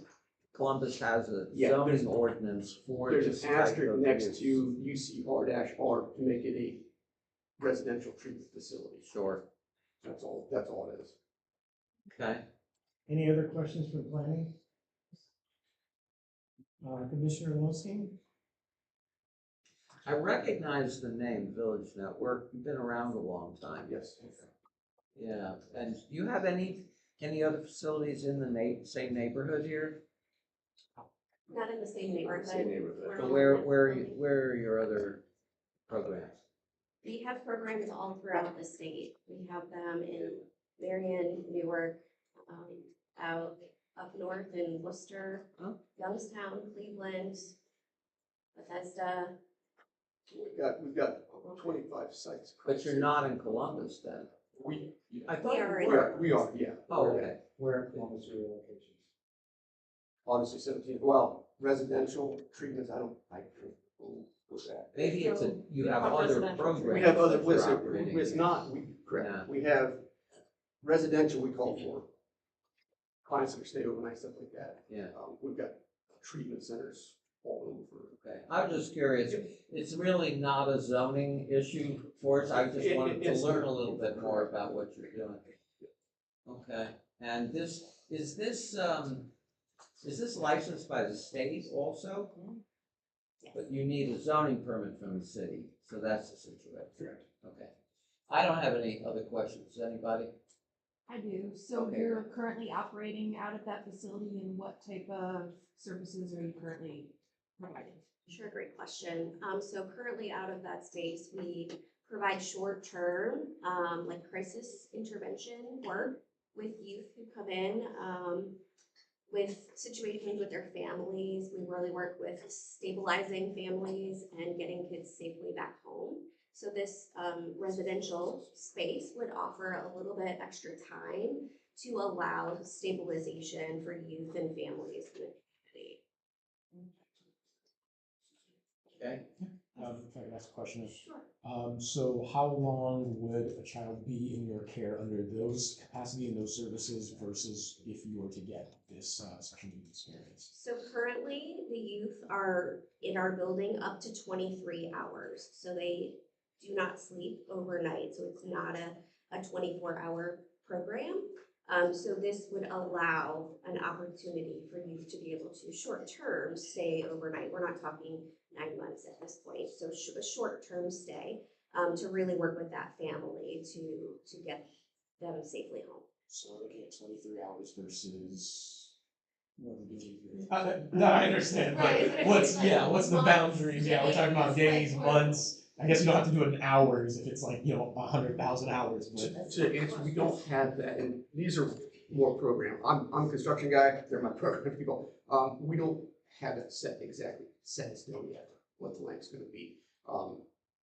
Columbus has a Yeah, zoning there's- ordinance for there's this an type asterisk of next use. to UCR-R to make it a residential treatment facility. Sure. That's all it is. Okay. Any other questions for planning? Commissioner Lowenstein? I recognize the name Village Network. You've been around a long time. Yes. Yeah, and do you have any other facilities in the same neighborhood here? Not in the same neighborhood. Same neighborhood. We're So on where are your other programs? We have programs all throughout the state. We have them in Marion, Newark, out up north in Worcester, Youngstown, Cleveland, Bethesda. We've got 25 sites. But you're not in Columbus then? I thought We are you in- were. We are, yeah. Oh, okay. Where in Columbus are your locations? Honestly, 17, well, residential treatments, I can't go with that. Maybe it's you have other residential. programs. We have other, that you're listen, operating. it's not, correct, we have residential we call for, clients that stay overnight, stuff like that. Yeah. We've got treatment centers all over. Okay, I'm just curious, it's really not a zoning issue for us, I just wanted to It's learn not. a little bit more about what you're doing. Okay, and is this licensed by the state also? Yes. But you need a zoning permit from the city, so that's the situation. Correct. Okay, I don't have any other questions, anybody? I do. So Okay. you're currently operating out of that facility, and what type of services are you currently providing? Sure, great question. So currently out of that space, we provide short-term, like crisis intervention work with youth who come in, with situations with their families. We really work with stabilizing families and getting kids safely back home. So this residential space would offer a little bit extra time to allow stabilization for youth and families in the community. Okay. If I could ask a question. Sure. So how long would a child be in your care under those capacity and those services versus if you were to get this special needs experience? So currently, the youth are in our building up to 23 hours. So they do not sleep overnight. So it's not a 24-hour program. So this would allow an opportunity for youth to be able to short-term stay overnight. We're not talking 9 months at this point. So a short-term stay to really work with that family to get them safely home. So we're looking at 23 hours versus. What would be no, I understand, but what's the boundaries? Yeah, we're talking about days, months. I guess you don't have to do it in hours if it's like 100,000 hours. But To answer, we don't have that, and these are more program. I'm a construction guy, they're my program people. We don't have that set in stone yet, what the length's gonna be.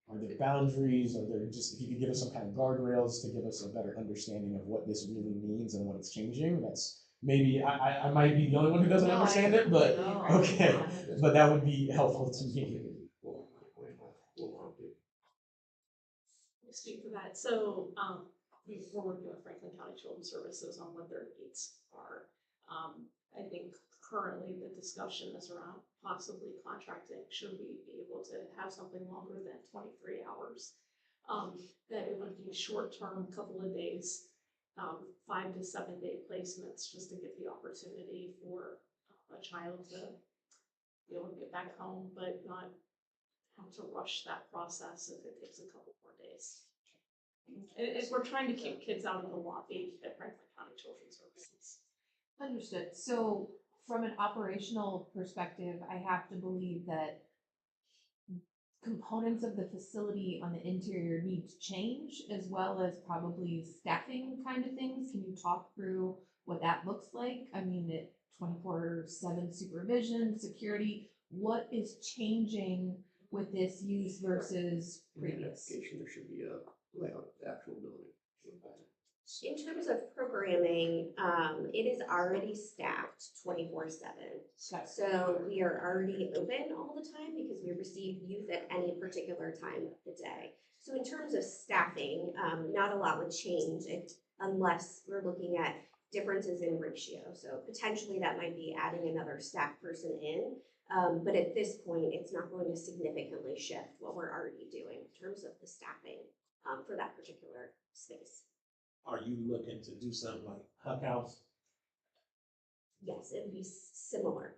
are there boundaries? Are there just, if you could give us some kind of guardrails to give us a better understanding of what this really means and what it's changing? That's maybe, I might be the only one who doesn't understand it, but okay, but that would be helpful to me. Speak for that. So, we're working with Franklin County Children's Services on what their needs are. I think currently the discussion is around possibly contracting. Should we be able to have something longer than 23 hours? That it would be short-term, couple of days, 5 to 7 day placements, just to give the opportunity for a child to be able to get back home, but not have to rush that process if it takes a couple more days. We're trying to keep kids out of the lobby at Franklin County Children's Services. Understood. So from an operational perspective, I have to believe that components of the facility on the interior need to change, as well as probably staffing kind of things. Can you talk through what that looks like? I mean, it 24/7 supervision, security, what is changing with this use versus previous? There should be a layout of the actual building. In terms of programming, it is already staffed 24/7. So we are already open all the time because we receive youth at any particular time of the day. So in terms of staffing, not a lot would change unless we're looking at differences in ratio. So potentially that might be adding another staff person in. But at this point, it's not going to significantly shift what we're already doing in terms of the staffing for that particular space. Are you looking to do something like Huck House? Yes, it would be similar.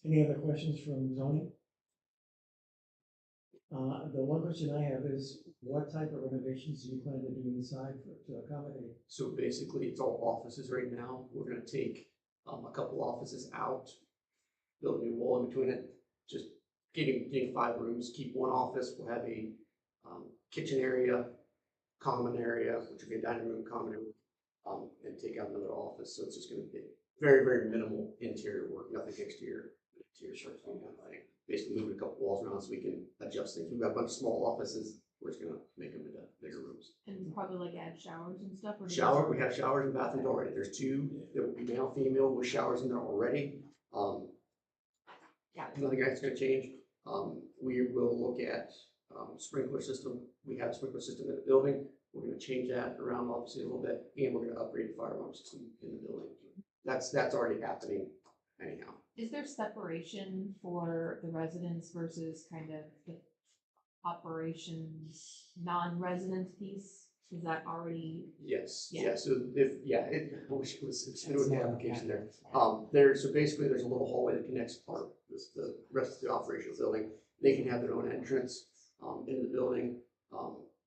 Any other questions from zoning? The one question I have is, what type of renovations do you plan to do inside to accommodate? So basically, it's all offices right now. We're gonna take, a couple offices out, build a new wall in between it, just getting 5 rooms, keep one office. We'll have a, kitchen area, common area, which will be a dining room, common area, and take out another office. So it's just gonna be very, very minimal interior work, nothing exterior. Interior starts being done, like basically moving a couple walls around so we can adjust things. We've got a bunch of small offices. We're just gonna make them into bigger rooms. And probably like add showers and stuff, or? Shower, we have showers and bathrooms already. There's 2 that will be male, female with showers in there already. Yeah. Nothing else is gonna change. We will look at, sprinkler system. We have a sprinkler system in the building. We're gonna change that around obviously a little bit, and we're gonna upgrade the fire alarm system in the building. That's already happening anyhow. Is there separation for the residents versus kind of the operations, non-resident piece? Is that already? Yes, Yeah. yeah, so I wish it was, it's in the application there. So basically there's a little hallway that connects the rest of the operational building. They can have their own entrance, into the building.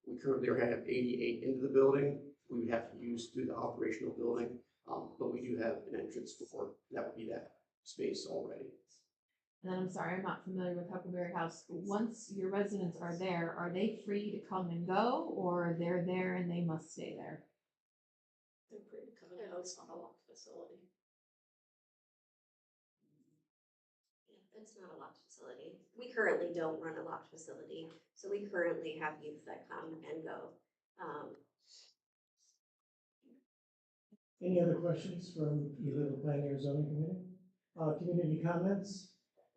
We currently have 88 into the building. We would have to use through the operational building, but we do have an entrance for, that would be that space already. And then I'm sorry, I'm not familiar with Huckleberry House. Once your residents are there, are they free to come and go, or they're there and they must stay there? They're free to come and go, it's not a locked facility. Yeah, it's not a locked facility. We currently don't run a locked facility, so we currently have youth that come and go. Any other questions from either the planning or zoning committee? Community comments,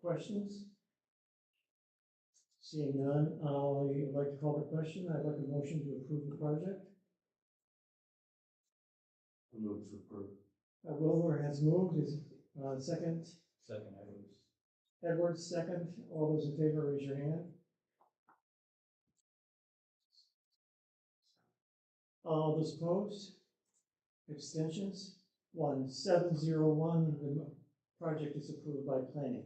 questions? Seeing none, I'd like to call the question. I'd like a motion to approve the project. I move to approve. Wilbur has moved, is, second? Second, Edwards. Edwards, second. All those in favor, raise your hand. All those opposed? Abstentions? 701, the project is approved by planning.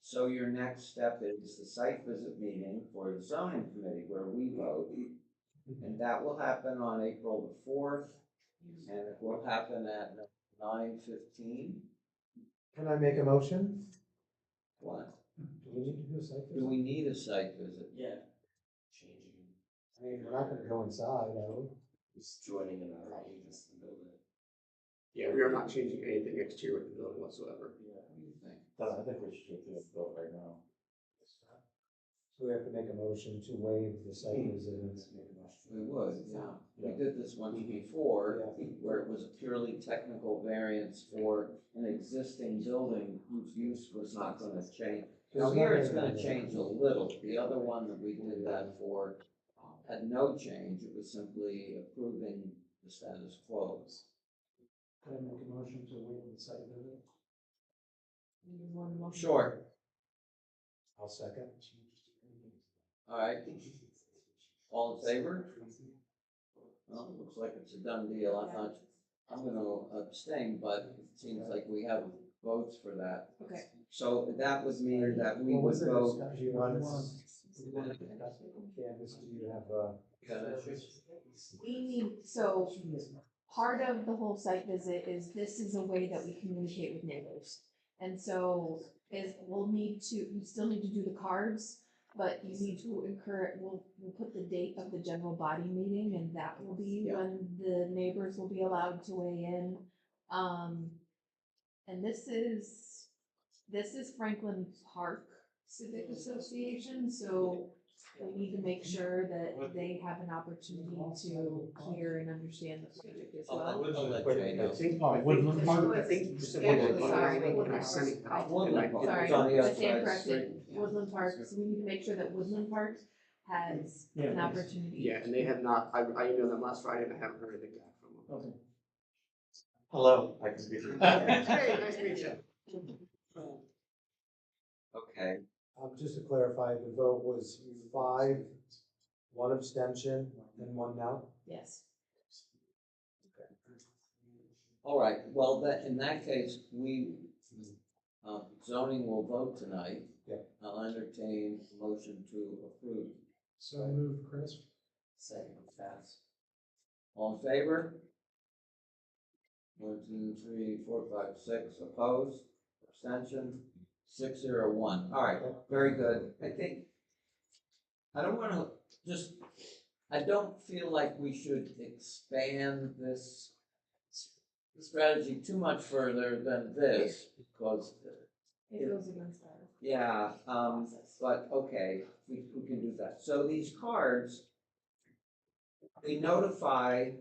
So your next step is the site visit meeting for the zoning committee where we vote. And that will happen on April the 4th, and it will happen at 9:15. Can I make a motion? What? Do we need to do a site visit? Do we need a site visit? Yeah. I mean, we're not gonna go inside, are we? Just joining in our agents in the building. Yeah, we are not changing anything exterior with the building whatsoever. What do you think? I think we should do it built right now. So we have to make a motion to waive the site visit. We would, yeah. We did this once before, where it was a purely technical variance for an existing building whose use was not gonna change. Now here it's gonna change a little. The other one that we did that for had no change. It was simply approving the status quo. Can I make a motion to waive the site visit? Sure. I'll second. All right. All in favor? Well, it looks like it's a done deal. I'm gonna abstain, but it seems like we have votes for that. Okay. So that would mean that we What would was the vote. discussion you wanted? Candace, do you have, We need, so part of the whole site visit is this is a way that we communicate with neighbors. And so you still need to do the cards, but you need to we'll put the date of the general body meeting, and that will be when the neighbors will be allowed to weigh in. And this is Franklin Park Civic Association, so we need to make sure that they have an opportunity to hear and understand the project as well. I'll let Jay know. I think you said Woodland Park, and I sent it out. Sorry, It's on the I other stand side. corrected. Woodland Park, so we need to make sure that Woodland Park has an opportunity. Yeah, and they have not, I emailed them last Friday and I haven't heard anything back from them. Okay. Hello, I can speak. Hey, nice to meet you. Okay. just to clarify, the vote was 5, 1 abstention, and 1 no? Yes. All right, well, in that case, zoning will vote tonight, I'll entertain a motion to approve. So move, Chris. Second, Fats. All in favor? 1, 2, 3, 4, 5, 6. Opposed? Abstention? 601. All right, very good. I don't want to just, I don't feel like we should expand this strategy too much further than this, because, It goes against our. yeah, but okay, we can do that. So these cards, they notify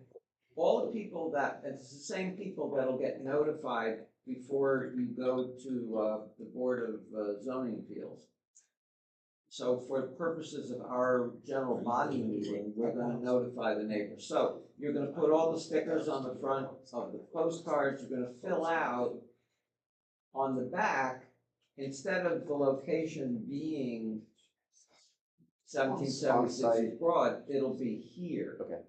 all the people that, it's the same people that'll get notified before you go to the Board of Zoning Appeals. So for the purposes of our general body meeting, we're gonna notify the neighbors. So you're gonna put all the stickers on the front of the postcards, you're gonna fill out on the back, instead of the location being 1776 Broad, it'll be here. Okay.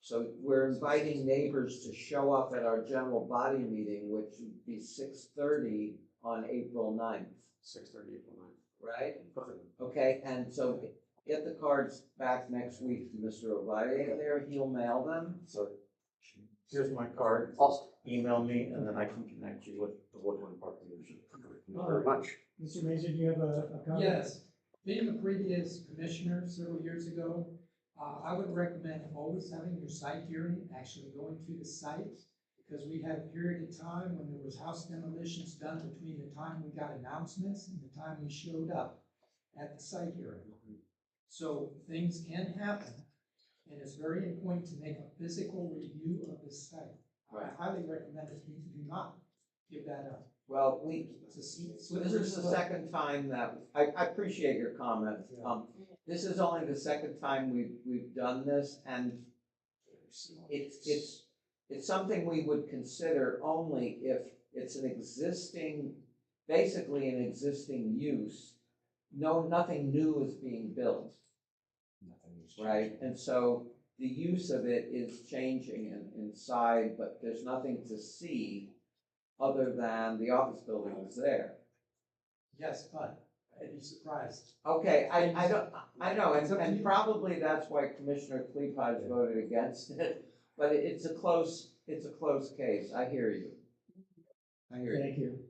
So we're inviting neighbors to show up at our general body meeting, which would be 6:30 on April 9th. 6:30, April 9th. Right? Okay, and so get the cards back next week to Mr. Ovalle there, he'll mail them. So here's my card. Email me and then I can connect you with the Woodland Park Commission. Thank you very much. Mr. Mazur, do you have a comment? Yes, being a previous commissioner several years ago, I would recommend always having your site hearing, actually going to the site, because we had a period of time when there was house demolitions done between the time we got announcements and the time we showed up at the site hearing. So things can happen, and it's very important to make a physical review of the site. I highly recommend that you do not give that up. Well, this is the second time that, I appreciate your comment. This is only the second time we've done this, and it's something we would consider only if it's an existing, basically an existing use. Nothing new is being built. Right, and so the use of it is changing inside, but there's nothing to see other than the office building is there. Yes, but I'd be surprised. Okay, I know, and probably that's why Commissioner Klepage voted against it, but it's a close case. I hear you. Thank you.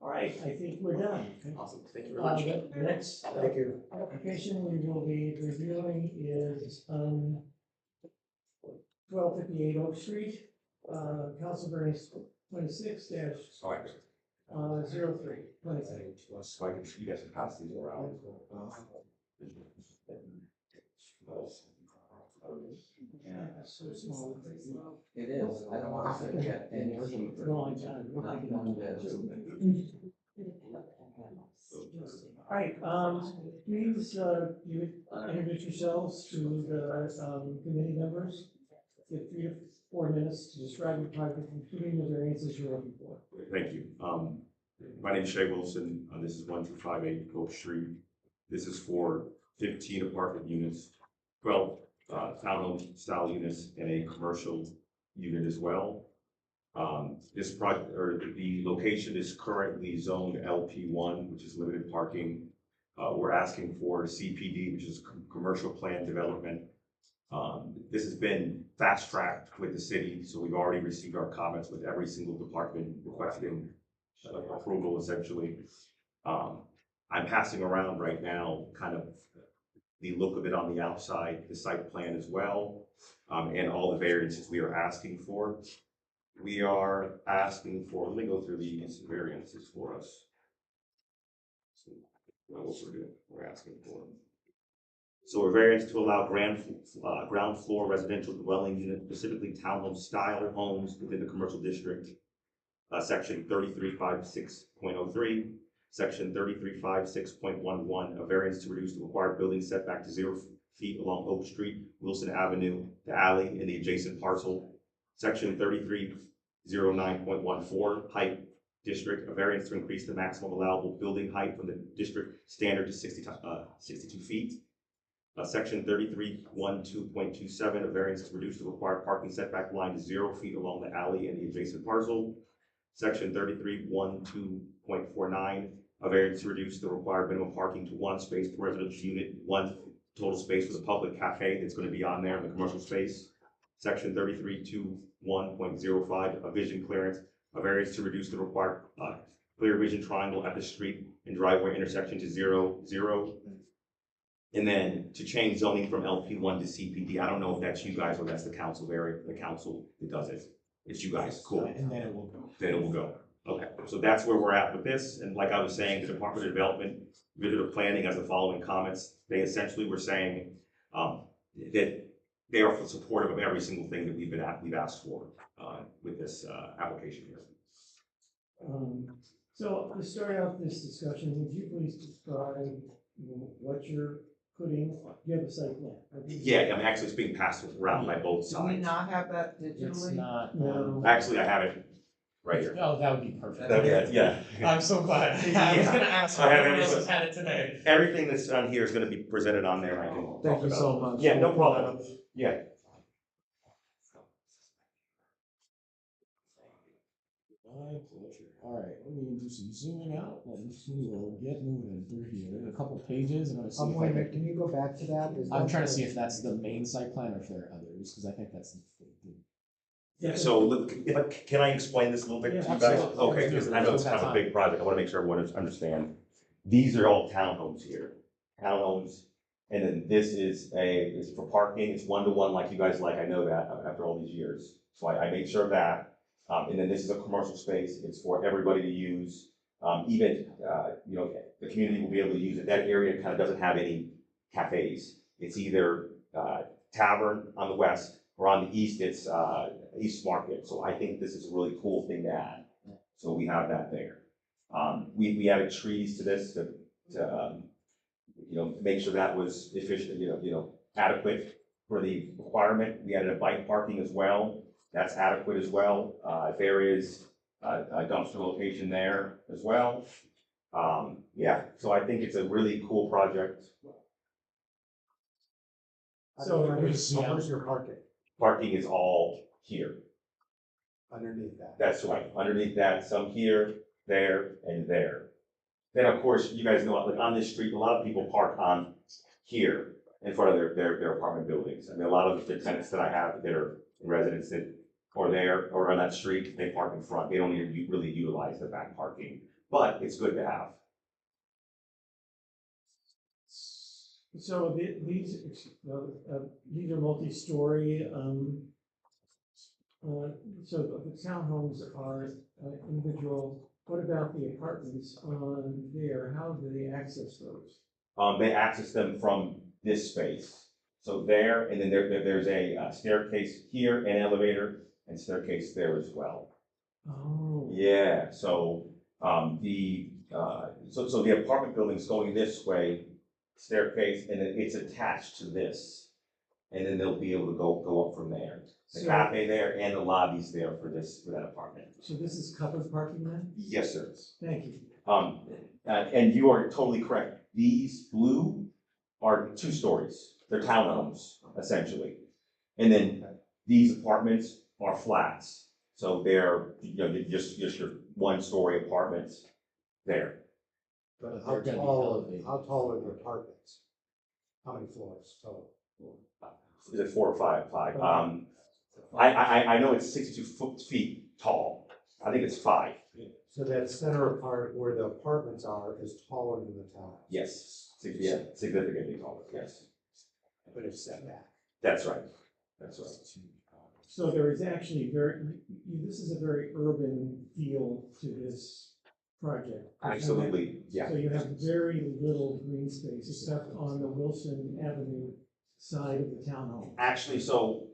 All right, I think we're done. Awesome, thank you very much. The next application we will be reviewing is 1258 Oak Street, Council variance 26-03. So I can, you guys can pass these around. Yeah, it's so small. It is. I don't want to get any cheaper. No, I All right, please, you introduce yourselves to the committee members. Give 3 to 4 minutes to describe your project, including the variances you're looking for. Thank you. My name is Shay Wilson. This is 1258 Oak Street. This is for 15 apartment units, 12 townhome style units, and a commercial unit as well. This project, or the location is currently zoned LP1, which is limited parking. We're asking for CPD, which is commercial plan development. This has been fast tracked with the city, so we've already received our comments with every single department requesting approval essentially. I'm passing around right now kind of the look of it on the outside, the site plan as well, and all the variances we are asking for. We are asking for, let me go through these variances for us. So, what we're doing, we're asking for. So a variance to allow ground floor residential dwelling unit, specifically townhome style homes within the commercial district. Section 3356.03, section 3356.11, a variance to reduce the required building setback to 0 feet along Oak Street, Wilson Avenue, the alley, and the adjacent parcel. Section 3309.14, height district, a variance to increase the maximum allowable building height from the district standard to 62 feet. Section 3312.27, a variance to reduce the required parking setback line to 0 feet along the alley and the adjacent parcel. Section 3312.49, a variance to reduce the required minimum parking to 1 space per residential unit, 1 total space for the public cafe that's gonna be on there in the commercial space. Section 3321.05, a vision clearance, a variance to reduce the required clear vision triangle at the street and driveway intersection to 0, And then to change zoning from LP1 to CPD. I don't know if that's you guys or that's the council the council that does it. It's you guys, cool. And then it will go. Then it will go. Okay, so that's where we're at with this. And like I was saying, the Department of Development, Visitor Planning has the following comments. They essentially were saying that they are supportive of every single thing that we've asked for with this application here. So to start out this discussion, would you please describe what you're putting, you have a site plan? Yeah, I mean, actually it's being passed around by both Do we sides. not have that It's digitally? not. No. Actually, I have it right here. Oh, that would be perfect. Yeah. I'm so glad. I was gonna ask. I have Everyone else everything. has had it today. Everything that's on here is gonna be presented on there. I can talk Thank you about so it. much. Yeah, no problem. Yeah. My pleasure. All right, let me do some zooming out and we will get moving through here. A couple pages. I'm gonna see. If Wait I a minute, can you go back to that? I'm trying to see if that's the main site plan or if there are others, because I think that's the. Yeah, so look, can I explain this a little bit to you guys? absolutely. Okay, because I know it's kind of a big project. I want to make sure everyone understands. These are all townhomes here, townhomes. And then this is it's for parking. It's 1-to-1 like you guys like. I know that after all these years. So I made sure of that. And then this is a commercial space. It's for everybody to use. Even, the community will be able to use it. That area kind of doesn't have any cafes. It's either tavern on the west or on the east, it's East Market. So I think this is a really cool thing to add. So we have that there. We added trees to this to make sure that was efficient, adequate for the requirement. We added a bike parking as well. That's adequate as well. There is a dumpster location there as well. Yeah, so I think it's a really cool project. So where's your parking? Parking is all here. Underneath that? That's right, underneath that, some here, there, and there. Then, of course, you guys know, like on this street, a lot of people park on here in front of their apartment buildings. I mean, a lot of the tenants that I have that are residents that are there or on that street, they park in front. They don't even really utilize the back parking, but it's good to have. So these are multi-story, so the townhomes are individual. What about the apartments on there? How do they access those? They access them from this space. So there, and then there's a staircase here, an elevator, and staircase there as well. Oh. Yeah, so the apartment building's going this way, staircase, and then it's attached to this. And then they'll be able to go up from there. The cafe there and the lobby's there for that apartment. So this is covered parking then? Yes, sir. Thank you. And you are totally correct. These blue are 2 stories. They're townhomes, essentially. And then these apartments are flats. So they're, just your 1-story apartments there. But how tall are the apartments? How many floors total? Is it 4 or 5? 5. I know it's 62 feet tall. I think it's 5. So that center part where the apartments are is taller than the town? Yes, yeah, significantly taller, yes. But it's set back. That's right, that's right. So there is actually this is a very urban feel to this project. Absolutely, yeah. So you have very little green space except on the Wilson Avenue side of the townhome. Actually, so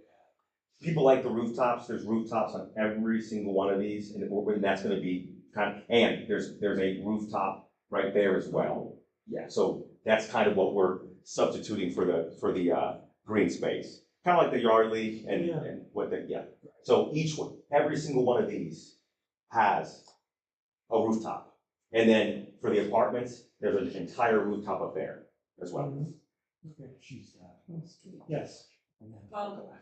people like the rooftops. There's rooftops on every single one of these, and that's going to be and there's a rooftop right there as well. Yeah, so that's kind of what we're substituting for the green space, kind of like the Yardley and what the So every single one of these has a rooftop, and then for the apartments, there's an entire rooftop up there as well. Okay. Yes. Well,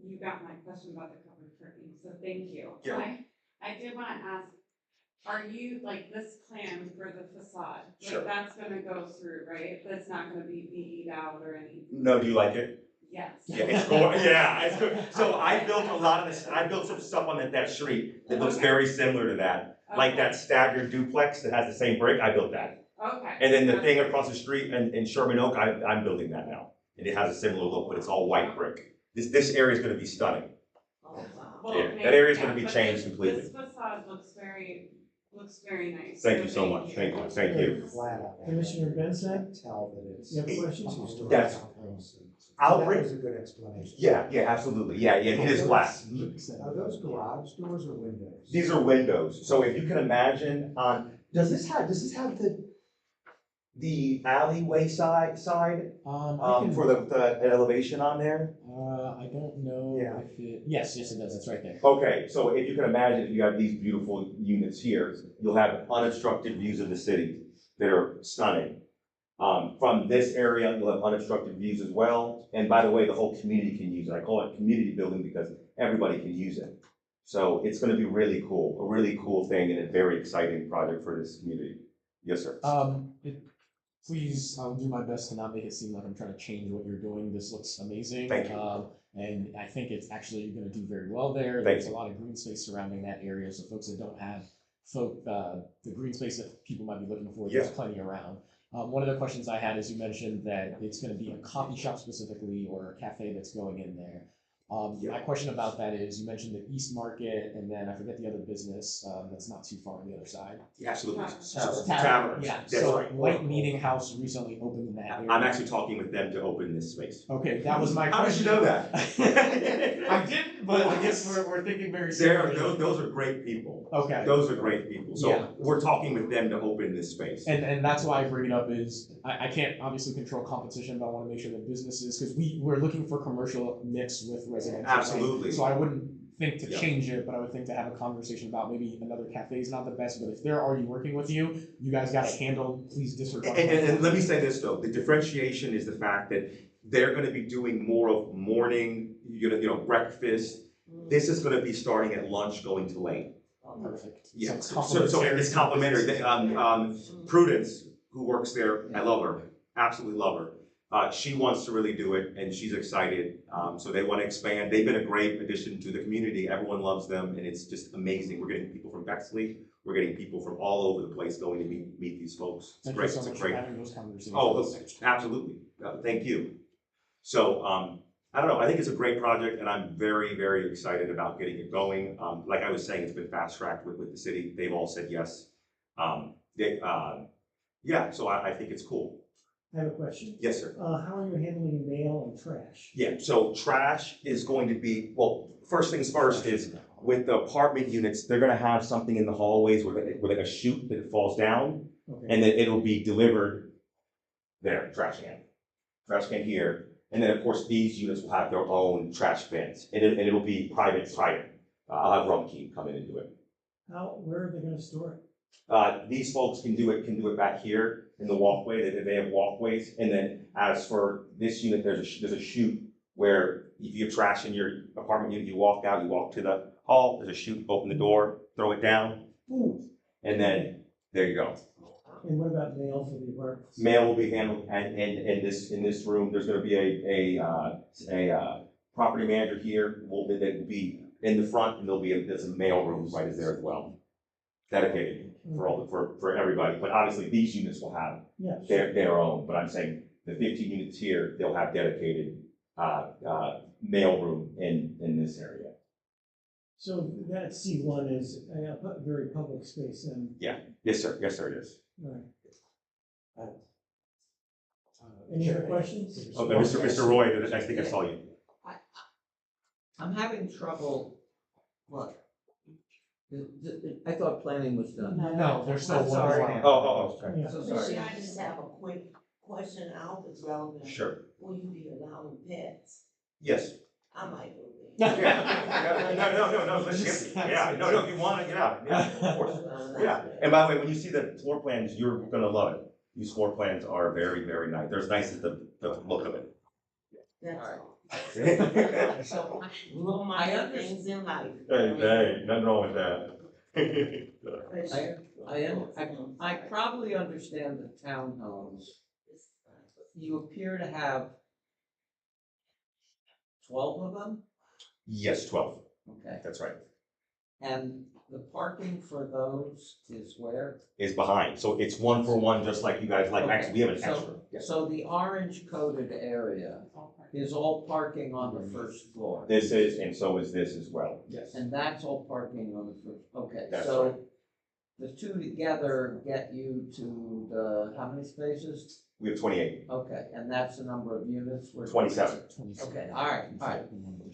you got my question about the covered parking, so thank you. Yeah. I did want to ask, are you, like, this plan for the facade, Sure. like, that's gonna go through, right? That's not gonna be beat out or anything? No, do you like it? Yes. Yeah, it's cool. Yeah, it's good. So I built a lot of this, I built some stuff on that street that looks very similar to that. Like that staggered duplex that has the same brick, I built that. Okay. And then the thing across the street in Sherman Oak, I'm building that now. And it has a similar look, but it's all white brick. This area is gonna be stunning. Well, Yeah, that area is gonna yeah, be but changed this- completely. This facade looks very nice. Thank you so much. Thank you. Thank you. Commissioner Benson, Tell that it's. you have a question? Two-story That's- townhouse. I'll That bring- was a good explanation. Yeah, absolutely. Yeah, it is glass. Are those garage doors or windows? These are windows. So if you can imagine does this have the alleyway side, for the elevation on there? I don't know if it, yes, it does, it's right there. Okay, so if you can imagine, if you have these beautiful units here, you'll have unobstructed views of the city that are stunning. From this area, you'll have unobstructed views as well. And by the way, the whole community can use it. I call it community building because everybody can use it. So it's gonna be really cool, a really cool thing and a very exciting project for this community. Yes, sir. Please, I'll do my best to not make it seem like I'm trying to change what you're doing. This looks amazing. Thank you. And I think it's actually gonna do very well there. Thank There's you. a lot of green space surrounding that area, so folks that don't have the green space that people might be looking for, there's Yeah. plenty around. One of the questions I had is you mentioned that it's gonna be a coffee shop specifically or a cafe that's going in there. My question about that is, you mentioned the East Market, and then I forget the other business, that's not too far on the other side. Yeah, absolutely. Tavern, yeah, That's so right. White Meeting House recently opened in that area. I'm actually talking with them to open this space. Okay, that was my How did you question. know that? I didn't, but I guess we're thinking very Those seriously. are great people. Okay. Those are great people. So Yeah. we're talking with them to open this space. And that's why I bring it up is, I can't obviously control competition, but I wanna make sure that businesses, cause we're looking for commercial mix with residential. right? Absolutely. So I wouldn't think to Yeah. change it, but I would think to have a conversation about maybe another cafe is not the best, but if they're already working with you, you guys got it handled, please disregard. And let me say this though, the differentiation is the fact that they're gonna be doing more of morning, breakfast. This is gonna be starting at lunch, going to late. Perfect. Yeah, So so it's complimentary. Prudence, who works there, I love her, absolutely love her. She wants to really do it and she's excited. So they want to expand. They've been a great addition to the community. Everyone loves them and it's just amazing. We're getting people from Bexley. We're getting people from all over the place going to meet these folks. It's Thank great. you so It's a much great. for having those conversations. Oh, absolutely. Thank you. So, I don't know, I think it's a great project and I'm very, very excited about getting it going. Like I was saying, it's been fast tracked with the city. They've all said yes. Yeah, so I think it's cool. I have a question. Yes, sir. How are you handling mail and trash? Yeah, so trash is going to be, well, first things first is with the apartment units, they're gonna have something in the hallways with like a chute that falls down. Okay. And then it'll be delivered there, trash can here. And then, of course, these units will have their own trash bins, and it'll be private. I'll have Rumkey come in and do it. Where are they gonna store it? These folks can do it back here in the walkway, they have walkways. And then as for this unit, there's a chute where if you have trash in your apartment unit, you walk out, you walk to the hall, there's a chute, open the door, throw it down, and then there you go. And what about mail for the apartments? Mail will be handled, and in this room, there's gonna be a property manager here, that will be in the front, and there's a mail room right there as well. Dedicated for everybody, but obviously these units will have their own, but I'm saying the 15 units here, they'll have dedicated mail room in this area. So that C1 is a very public space then? Yeah, yes sir, it is. Right. Any other questions? Oh, Mr. Roy, I think I saw you. I'm having trouble, what? I thought planning was done. No, there's still one Sorry. more. Oh, Yeah. So sorry. I just have a quick question. I hope it's relevant. Sure. Will you be allowing pets? Yes. I might go No, listen, no, if you wanna, yeah, of course. Yeah, and by the way, when you see the floor plans, you're gonna love it. These floor plans are very, very nice. They're as nice as the look of it. That's all. Hey, So, little minor things in life. nothing wrong with that. I probably understand the townhomes. You appear to have 12 of them? Yes, 12. Okay. That's right. And the parking for those is where? Is behind. So it's one for one, just like you guys like. Okay. Actually, we have an So- extra. Yes. So the orange coded area is all parking on the first floor? This is, and so is this as well. Yes. And that's all parking on the first, okay, That's so right. the two together get you to the, how many spaces? We have 28. Okay, and that's the number of units? we're- 27. Okay, all right.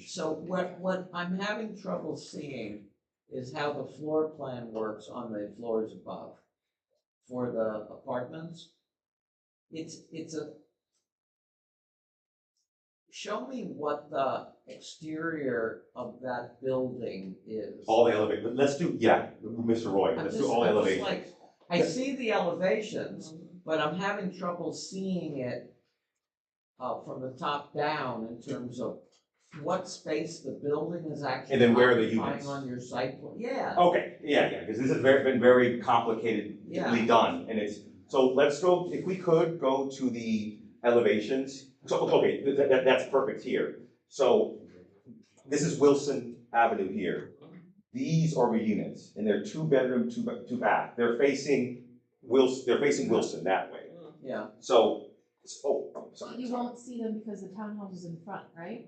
So what I'm having trouble seeing is how the floor plan works on the floors above for the apartments. It's a, show me what the exterior of that building is. All the elevations. Let's do, yeah, Mr. Roy, let's do all I'm just elevations. like, I see the elevations, but I'm having trouble seeing it from the top down in terms of what space the building is actually And then where are the occupying units? on your site plan. Yeah. Okay, yeah, because this has been very complicatedly Yeah. done, and it's, so let's go, if we could, go to the elevations. So, okay, that's perfect here. So, this is Wilson Avenue here. These are the units, and they're 2-bedroom, two bath. They're facing Wilson that way. Yeah. So, sorry. You won't see them because the townhouse is in front, right?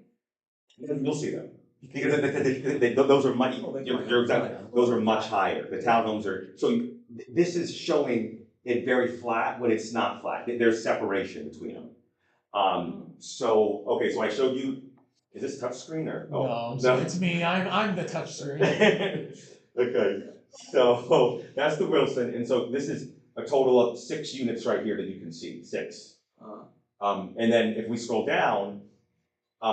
You'll see them. Because those are much, you're exactly, those are much higher. The townhomes are, so this is showing it very flat when it's not flat. There's separation between them. So, okay, so I showed you, is this touchscreen or? Oh, No, it's me, I'm the touchscreen. Okay, so that's the Wilson, and so this is a total of 6 units right here that you can see, 6. And then if we scroll down,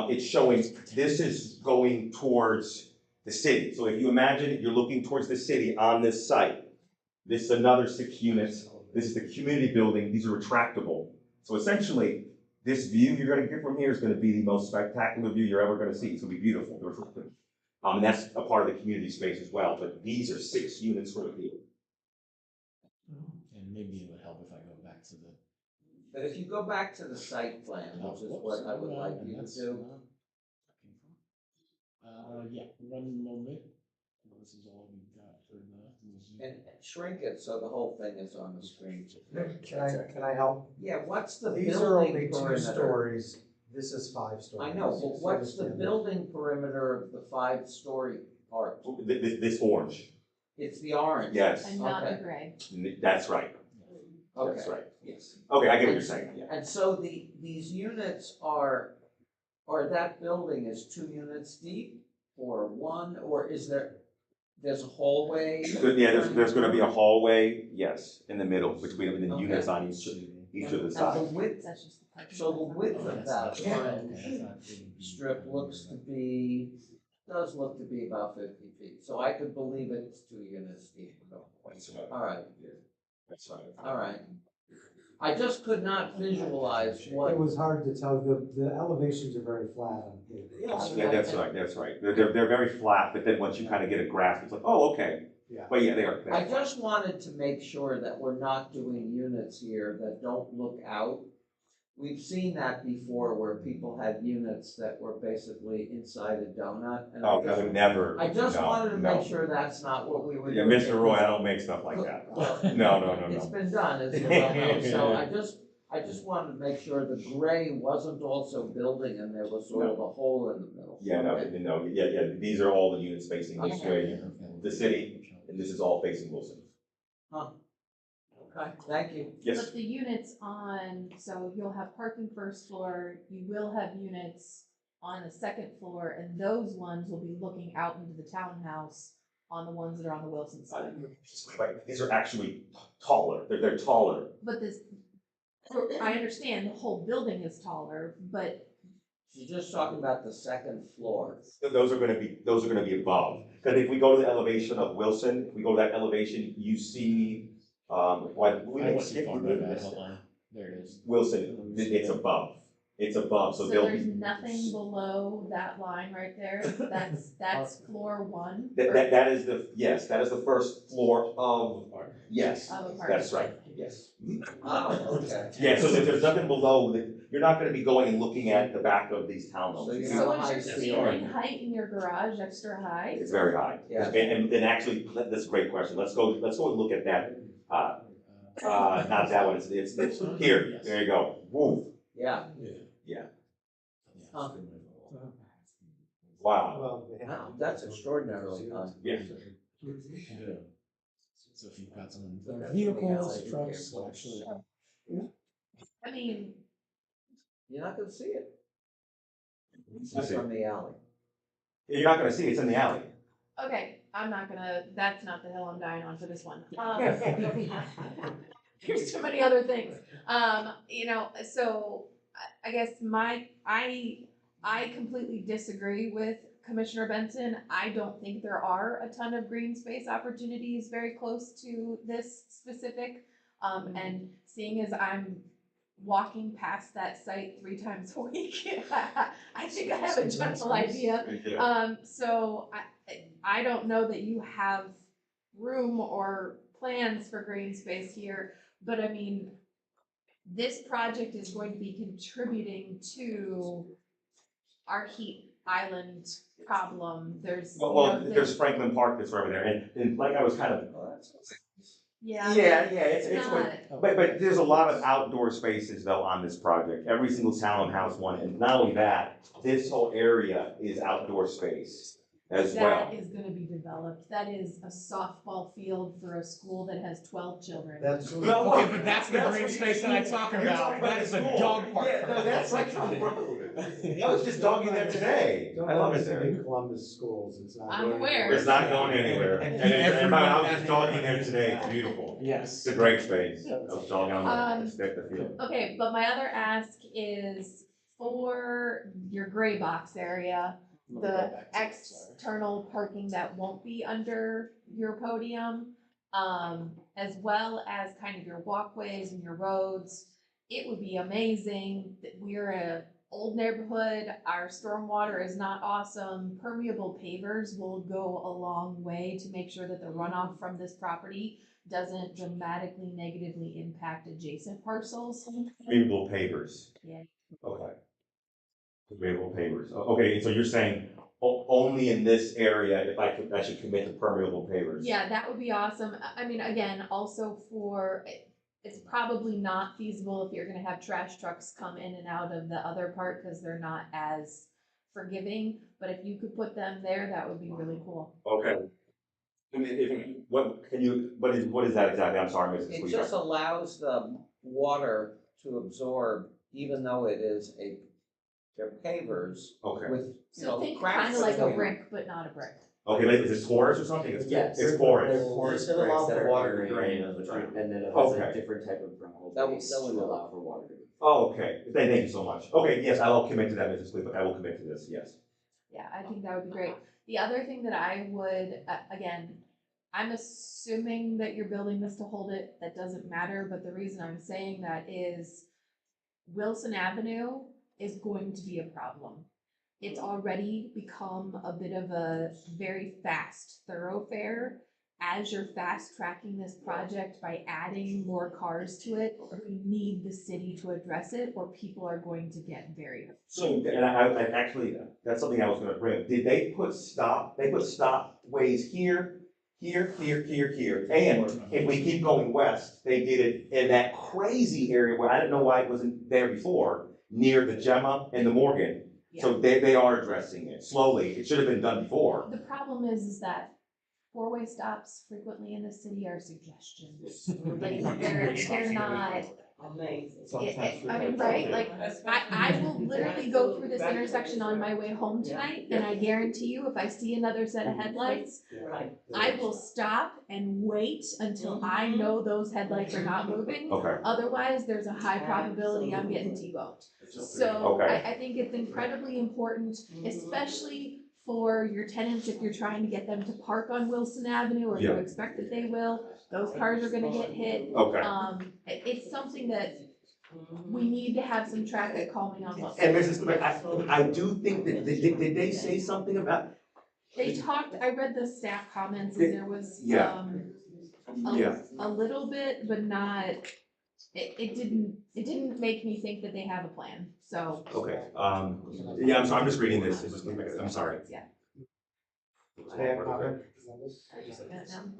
it's showing, this is going towards the city. So if you imagine you're looking towards the city on this site, this is another 6 units. This is the community building. These are retractable. So essentially, this view you're going to get from here is going to be the most spectacular view you're ever going to see. It's going to be beautiful. And that's a part of the community space as well. But these are 6 units for the view. And maybe it would help if I go back to the. But if you go back to the site plan, which is what I would like you to do. Yeah, one moment. This is all we've got for the. And shrink it so the whole thing is on the screen. Can I help? Yeah, what's the These are only building 2 perimeter? stories, this is 5 stories. I know, but what's the building perimeter of the 5-story part? This orange. It's the orange. Yes. And not the Okay. gray. That's right. Okay. That's right. Yes. Okay, I get what you're saying. Yeah. And so these units are, or that building is 2 units deep, or 1, or there's a hallway? Yeah, there's going to be a hallway, yes, in the middle between the Okay. units on each of the And the sides. width, so the width of that orange strip does look to be about 50 feet. So I could believe it's 2 units deep. All right. That's right. All right. I just could not visualize what. It was hard to tell, the elevations are very flat on here. Yeah, that's right, that's right. They're very flat, but then once you kind of get a grasp, it's like, oh, okay. Yeah. But yeah, they are. I just wanted to make sure that we're not doing units here that don't look out. We've seen that before where people had units that were basically inside a donut. And Oh, I would never. I just no, wanted to no. make sure that's not what we were Yeah, doing. Mr. Roy, I don't make stuff like that. Well, No. It's been done, as you well know, so I just wanted to make sure the gray wasn't also building and there was sort of a hole in the middle. Yeah, no, yeah, these are all the units facing this Okay. way, the city, and this is all facing Wilson. Huh. Okay, thank you. Yes. But the units on, so you'll have parking first floor, you will have units on the 2nd floor, and those ones will be looking out into the townhouse on the ones that are on the Wilson side. Right, these are actually taller, they're taller. But this, I understand the whole building is taller, but She's just talking about the 2nd floor. Those are gonna be above, because if we go to the elevation of Wilson, if we go to that elevation, you see, I see far, my bad, hold on. There it is. Wilson, it's above. It's above, so So they'll there's be. nothing below that line right there, that's floor one? That is yes, that is the first floor of, yes, Of apartment. that's right, yes. Oh, okay. Yeah, so if there's nothing below, you're not gonna be going and looking at the back of these townhomes. So you have So a is high your ceiling. ceiling height in your garage extra high? It's very high. Yeah. And actually, that's a great question. Let's go and look at that. Not that one, it's here, there you go. Woo. Yeah. Yeah. Huh. Wow. Wow, that's extraordinarily high. Yeah. So if you've got some vehicles, trucks, actually. I mean, You're not gonna see it. Let's see. From the alley. You're not gonna see it, it's in the alley. okay, that's not the hill I'm dying on for this one. There's too many other things. So I guess I completely disagree with Commissioner Benson. I don't think there are a ton of green space opportunities very close to this specific. And seeing as I'm walking past that site 3 times a week, I think I have a general idea. So I don't know that you have room or plans for green space here, but I mean, this project is going to be contributing to our heat island problem. There's, There's Franklin Park that's over there, and like I was kind of. Yeah. It's but there's a lot of outdoor spaces though on this project. Every single townhouse one, and not only that, this whole area is outdoor space as well. That is gonna be developed. That is a softball field for a school that has 12 children. That's. Okay, but that's the green space that I talk about. That is the dog park. Yeah, no, that's like on the road. I was just dogging there today. I love it there. Columbus schools, it's not. I'm aware. It's not going anywhere. And I was just dogging there today. It's beautiful. Yes. It's a great space. I was dogging on the field. Okay, but my other ask is for your gray box area, the external parking that won't be under your podium, as well as kind of your walkways and your roads. It would be amazing that we're a old neighborhood, our stormwater is not awesome. Permeable pavers will go a long way to make sure that the runoff from this property doesn't dramatically negatively impact adjacent parcels. Permeable pavers. Yeah. Okay. Permeable pavers. Okay, so you're saying only in this area, if I should commit to permeable pavers? Yeah, that would be awesome. I mean, again, also it's probably not feasible if you're gonna have trash trucks come in and out of the other part because they're not as forgiving, but if you could put them there, that would be really cool. Okay. I mean, what is that exactly? I'm sorry, Mrs. It Sweeter. just allows the water to absorb, even though they're pavers. Okay. With, So think cracks kind of like a between them. brick, but not a brick. Okay, like, is it porous or something? Yes. It's porous. Just to allow for water to drain, and then it has Okay. a different type of gravel That base would to allow for water to. Oh, okay. Thank you so much. Okay, yes, I will commit to that, Mrs. Cleveland. I will commit to this, yes. Yeah, I think that would be great. The other thing that I would, again, I'm assuming that you're building this to hold it. That doesn't matter, but the reason I'm saying that is Wilson Avenue is going to be a problem. It's already become a bit of a very fast thoroughfare. As you're fast tracking this project by adding more cars to it, we need the city to address it or people are going to get very hurt. So, and I actually, that's something I was gonna bring. Did they put stopways here, here? And if we keep going west, they did it in that crazy area where I didn't know why it wasn't there before, near the Gemma and the Morgan. So they are addressing it slowly. It should have been done before. The problem is that 4-way stops frequently in the city are suggestions. Like they're not. Amazing. I mean, right, like, I will literally go through this intersection on my way home tonight, and I guarantee you, if I see another set of headlights, I will stop and wait until I know those headlights are not moving. Okay. Otherwise, there's a high probability I'm getting T-boned. So I think it's incredibly important, especially for your tenants, if you're trying to get them to park on Wilson Avenue, or you expect that they will, those cars are gonna get hit. Okay. It's something that we need to have some traffic calming on Wilson. And Mrs. Smith, I do think that, did they say something about? They talked, I read the staff comments and there was, Yeah. Yeah. a little bit, but not, it didn't make me think that they have a plan, so. Okay, yeah, I'm just reading this, I'm sorry. Yeah. May I comment on this?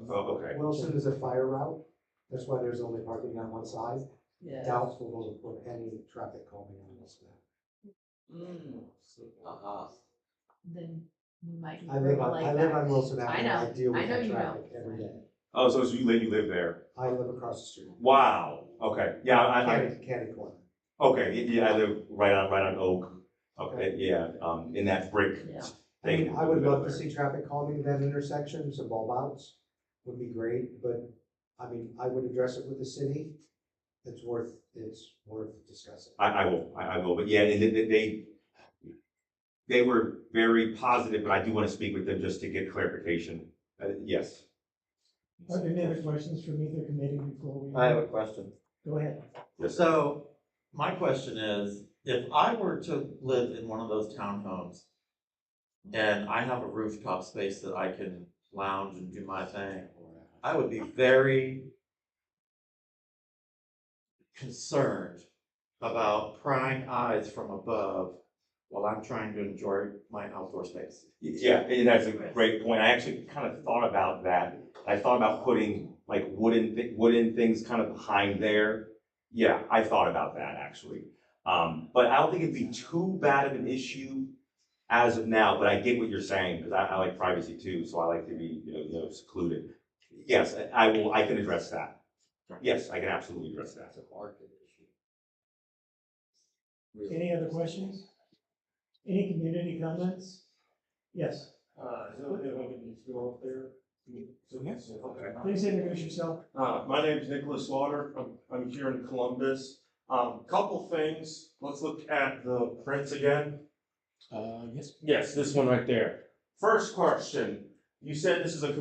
Oh, okay. Wilson is a fire route, that's why there's only parking on one side. Yeah. Doubtful to put any traffic calming on this map. Then we might. I live on Wilson I Avenue, know, I deal I with know that you traffic every day. Oh, so you live there? I live across the street. Wow, okay, yeah, Caddy corner. okay, yeah, I live right on Oak. Okay, yeah, in that brick I thing. mean, I would love to see traffic calming at that intersection, some bulb outs would be great, but, I mean, I would address it with the city. It's worth discussing. I will, but yeah, they were very positive, but I do want to speak with them just to get clarification. Yes. Are there any other questions from either committee before we? I have a question. Go ahead. So, my question is, if I were to live in one of those townhomes and I have a rooftop space that I can lounge and do my thing, I would be very concerned about prying eyes from above while I'm trying to enjoy my outdoor space. Yeah, and that's a great point. I actually kind of thought about that. I thought about putting like wooden things kind of behind there. Yeah, I thought about that actually. But I don't think it'd be too bad of an issue as of now, but I get what you're saying, because I like privacy too, so I like to be, secluded. Yes, I can address that. Yes, I can absolutely address that. Any other questions? Any community comments? Yes. Is it okay if I can just go up there? Okay. Please introduce yourself. My name is Nicholas Slaughter. I'm here in Columbus. Couple things. Let's look at the prints again. Yes. Yes, this one right there. First question. You said this is a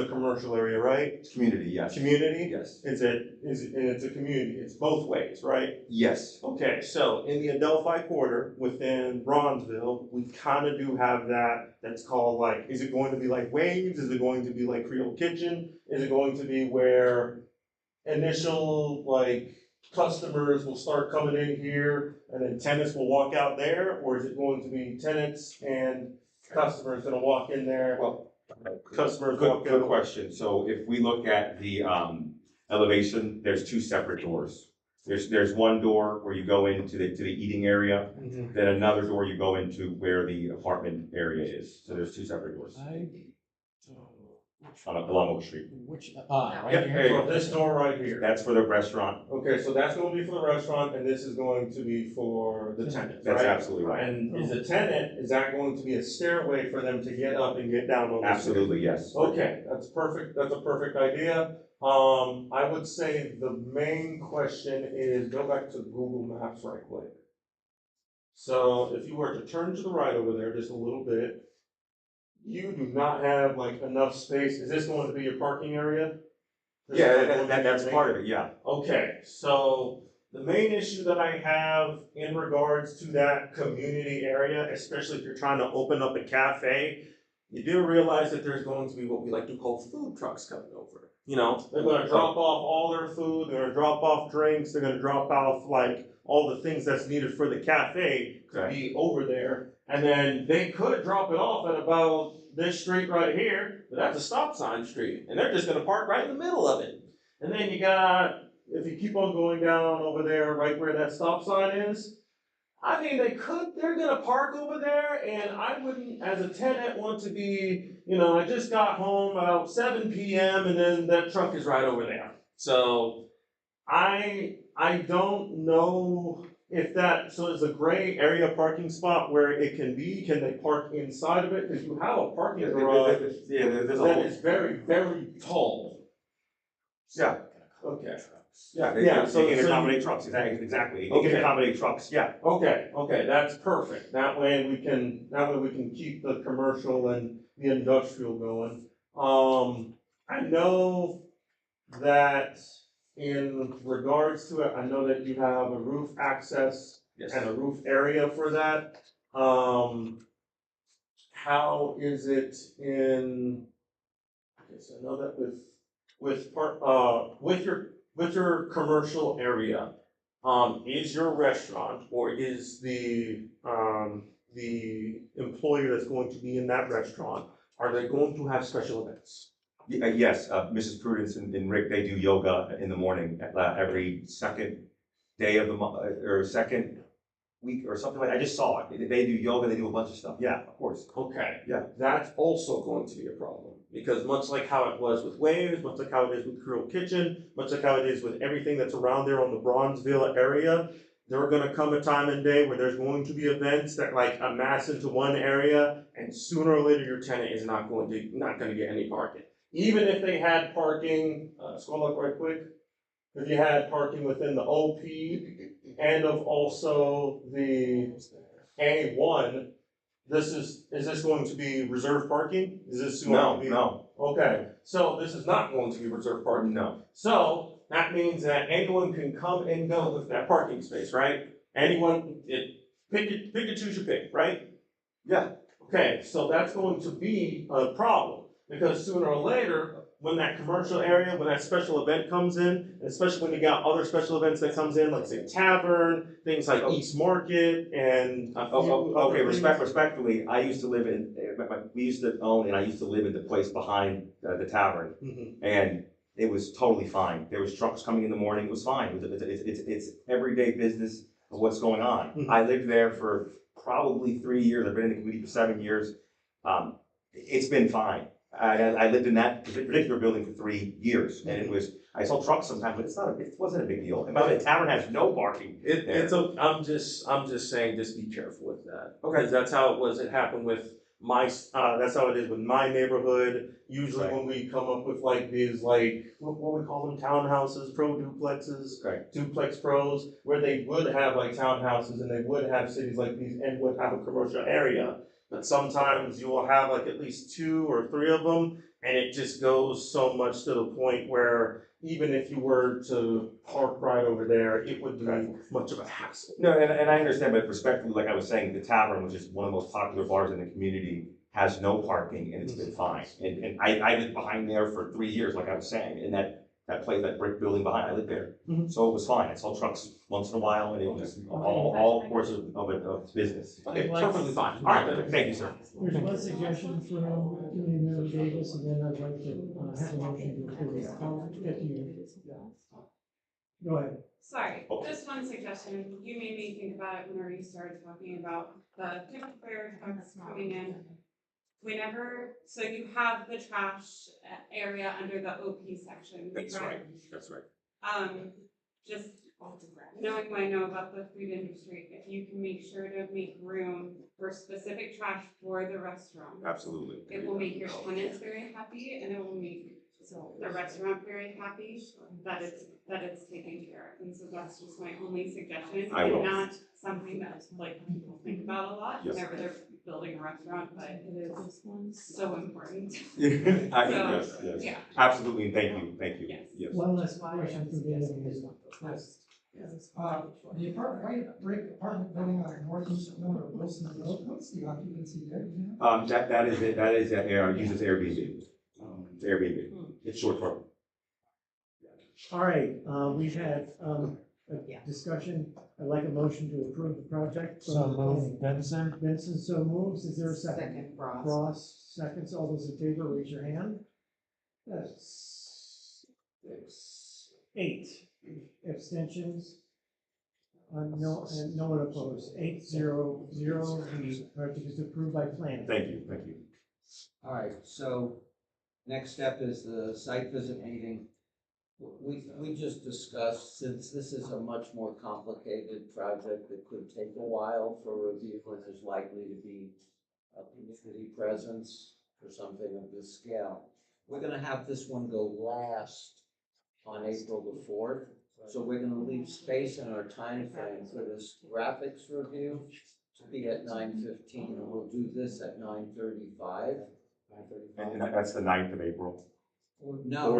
commercial area, right? Community, yes. Community? Yes. And it's a community. It's both ways, right? Yes. Okay, so in the Adelphi Quarter within Bronzeville, we kind of do have that. That's called like, is it going to be like Waves? Is it going to be like Creole Kitchen? Is it going to be where initial like customers will start coming in here and then tenants will walk out there? Or is it going to be tenants and customers gonna walk in there? Well, customers walk good in. question. So if we look at the elevation, there's two separate doors. There's one door where you go into the eating area, then another door you go into where the apartment area is. So there's two separate doors. Along Oak Street. Right Yep, here. so this door right here. That's for the restaurant. Okay, so that's gonna be for the restaurant, and this is going to be for the tenant, That's right? absolutely right. And is the tenant, is that going to be a stairway for them to get up and get down on the stairs? Absolutely, yes. Okay, that's perfect, that's a perfect idea. I would say the main question is, go back to Google Maps right quick. So if you were to turn to the right over there just a little bit, you do not have like enough space. Is this going to be your parking area? Yeah, that's part of it, yeah. Okay, so the main issue that I have in regards to that community area, especially if you're trying to open up a cafe, you do realize that there's going to be what we like to call food trucks coming over. You know, they're gonna drop off all their food, they're gonna drop off drinks, they're gonna drop off like all the things that's needed for the cafe to be over there. And then they could drop it off at about this street right here, but that's a stop sign street, and they're just gonna park right in the middle of it. And then you got, if you keep on going down over there, right where that stop sign is, I mean, they're gonna park over there, and I wouldn't, as a tenant, want to be, I just got home about 7 p.m. and then that truck is right over there. So I don't know if so it's a gray area parking spot where it can they park inside of it? Because you have a parking garage that is very, very tall. Yeah. Okay. Yeah, so you can so accommodate trucks, exactly. You can accommodate trucks, yeah. Okay, that's perfect. That way we can keep the commercial and the industrial going. I know that in regards to it, I know that you have a roof access and a roof area for that. How is it in, okay, so I know that with your commercial area, is your restaurant or is the employer that's going to be in that restaurant, are they going to have special events? Yes, Mrs. Prudence and Rick, they do yoga in the morning, every second day of the month, or second week or something like, I just saw it. They do yoga, they do a bunch of stuff. Yeah, of course. Okay. Yeah. That's also going to be a problem, because much like how it was with Waves, much like how it is with Creole Kitchen, much like how it is with everything that's around there on the Bronzeville area, there are gonna come a time and day where there's going to be events that like amass into one area, and sooner or later your tenant is not gonna get any parking. Even if they had parking, scroll up right quick, if you had parking within the OP and of also the A1, is this going to be reserved parking? Is this going to be? No. Okay, so this is not going to be reserved parking? No. So that means that anyone can come and go with that parking space, right? Anyone, pick and choose your pick, right? Yeah. Okay, so that's going to be a problem, because sooner or later, when that commercial area, when that special event comes in, and especially when you got other special events that comes in, like say Tavern, things like East Market, and a few Okay, other things. respectfully, I used to live in, we used to own, and I used to live in the place behind the tavern, and it was totally fine. There was trucks coming in the morning, it was fine. It's everyday business of what's going on. I lived there for probably 3 years, I've been in the community for 7 years. It's been fine. I lived in that particular building for 3 years, and it was, I saw trucks sometimes, but it wasn't a big deal. And by the way, the tavern has no parking there. I'm just saying, just be careful with that. Okay. Because that's how it was, it happened with that's how it is with my neighborhood. Usually when we come up with like these, like, what we call them, townhouses, pro duplexes, duplex pros, where they would have like townhouses and they would have cities like these and would have a commercial area. But sometimes you will have like at least 2 or 3 of them, and it just goes so much to the point where even if you were to park right over there, it would be much of a hassle. No, and I understand, but respectfully, like I was saying, the tavern, which is one of the most popular bars in the community, has no parking, and it's been fine. And I lived behind there for 3 years, like I was saying, in that place, that brick building behind, I lived there. So it was fine. I saw trucks once in a while, and it was all course of its business. Okay, perfectly fine. All right, thank you, sir. There's one suggestion from Community Davis, and then I'd like to have a motion to approve it. I'll get you. Go ahead. Sorry, just one suggestion. You made me think about it whenever you started talking about the fire trucks coming in. So you have the trash area under the OP section. That's right. That's right. Just knowing what I know about the food industry, if you can make sure to make room for specific trash for the restaurant. Absolutely. It will make your tenants very happy, and it will make the restaurant very happy that it's taken care of. And so that's just my only suggestion. I will. And not something that like people think about a lot Yes. whenever they're building a restaurant, but it is so important. Yes. Yeah. Absolutely, thank you. Yes. One last question for the The white apartment building on the northeast corner of Wilson Road, what's the occupancy there? You know? That is it. That is uses Airbnb. It's Airbnb. It's short term. All right, we've had a discussion. I'd like a motion to approve the project. So moved. Benson. Benson so moves. Is there a second? Second, Frost. Frost seconds. All those in favor, raise your hand. That's 8 abstentions. No, and no one opposed. 8-0-0. The project is approved by planning. Thank you. All right, so next step is the site visit meeting. We just discussed, since this is a much more complicated project that could take a while for review, and there's likely to be a community presence for something of this scale, we're gonna have this one go last on April the 4th. So we're gonna leave space in our time frame for this graphics review to be at 9:15, and we'll do this at 9:35. And that's the 9th of April. No.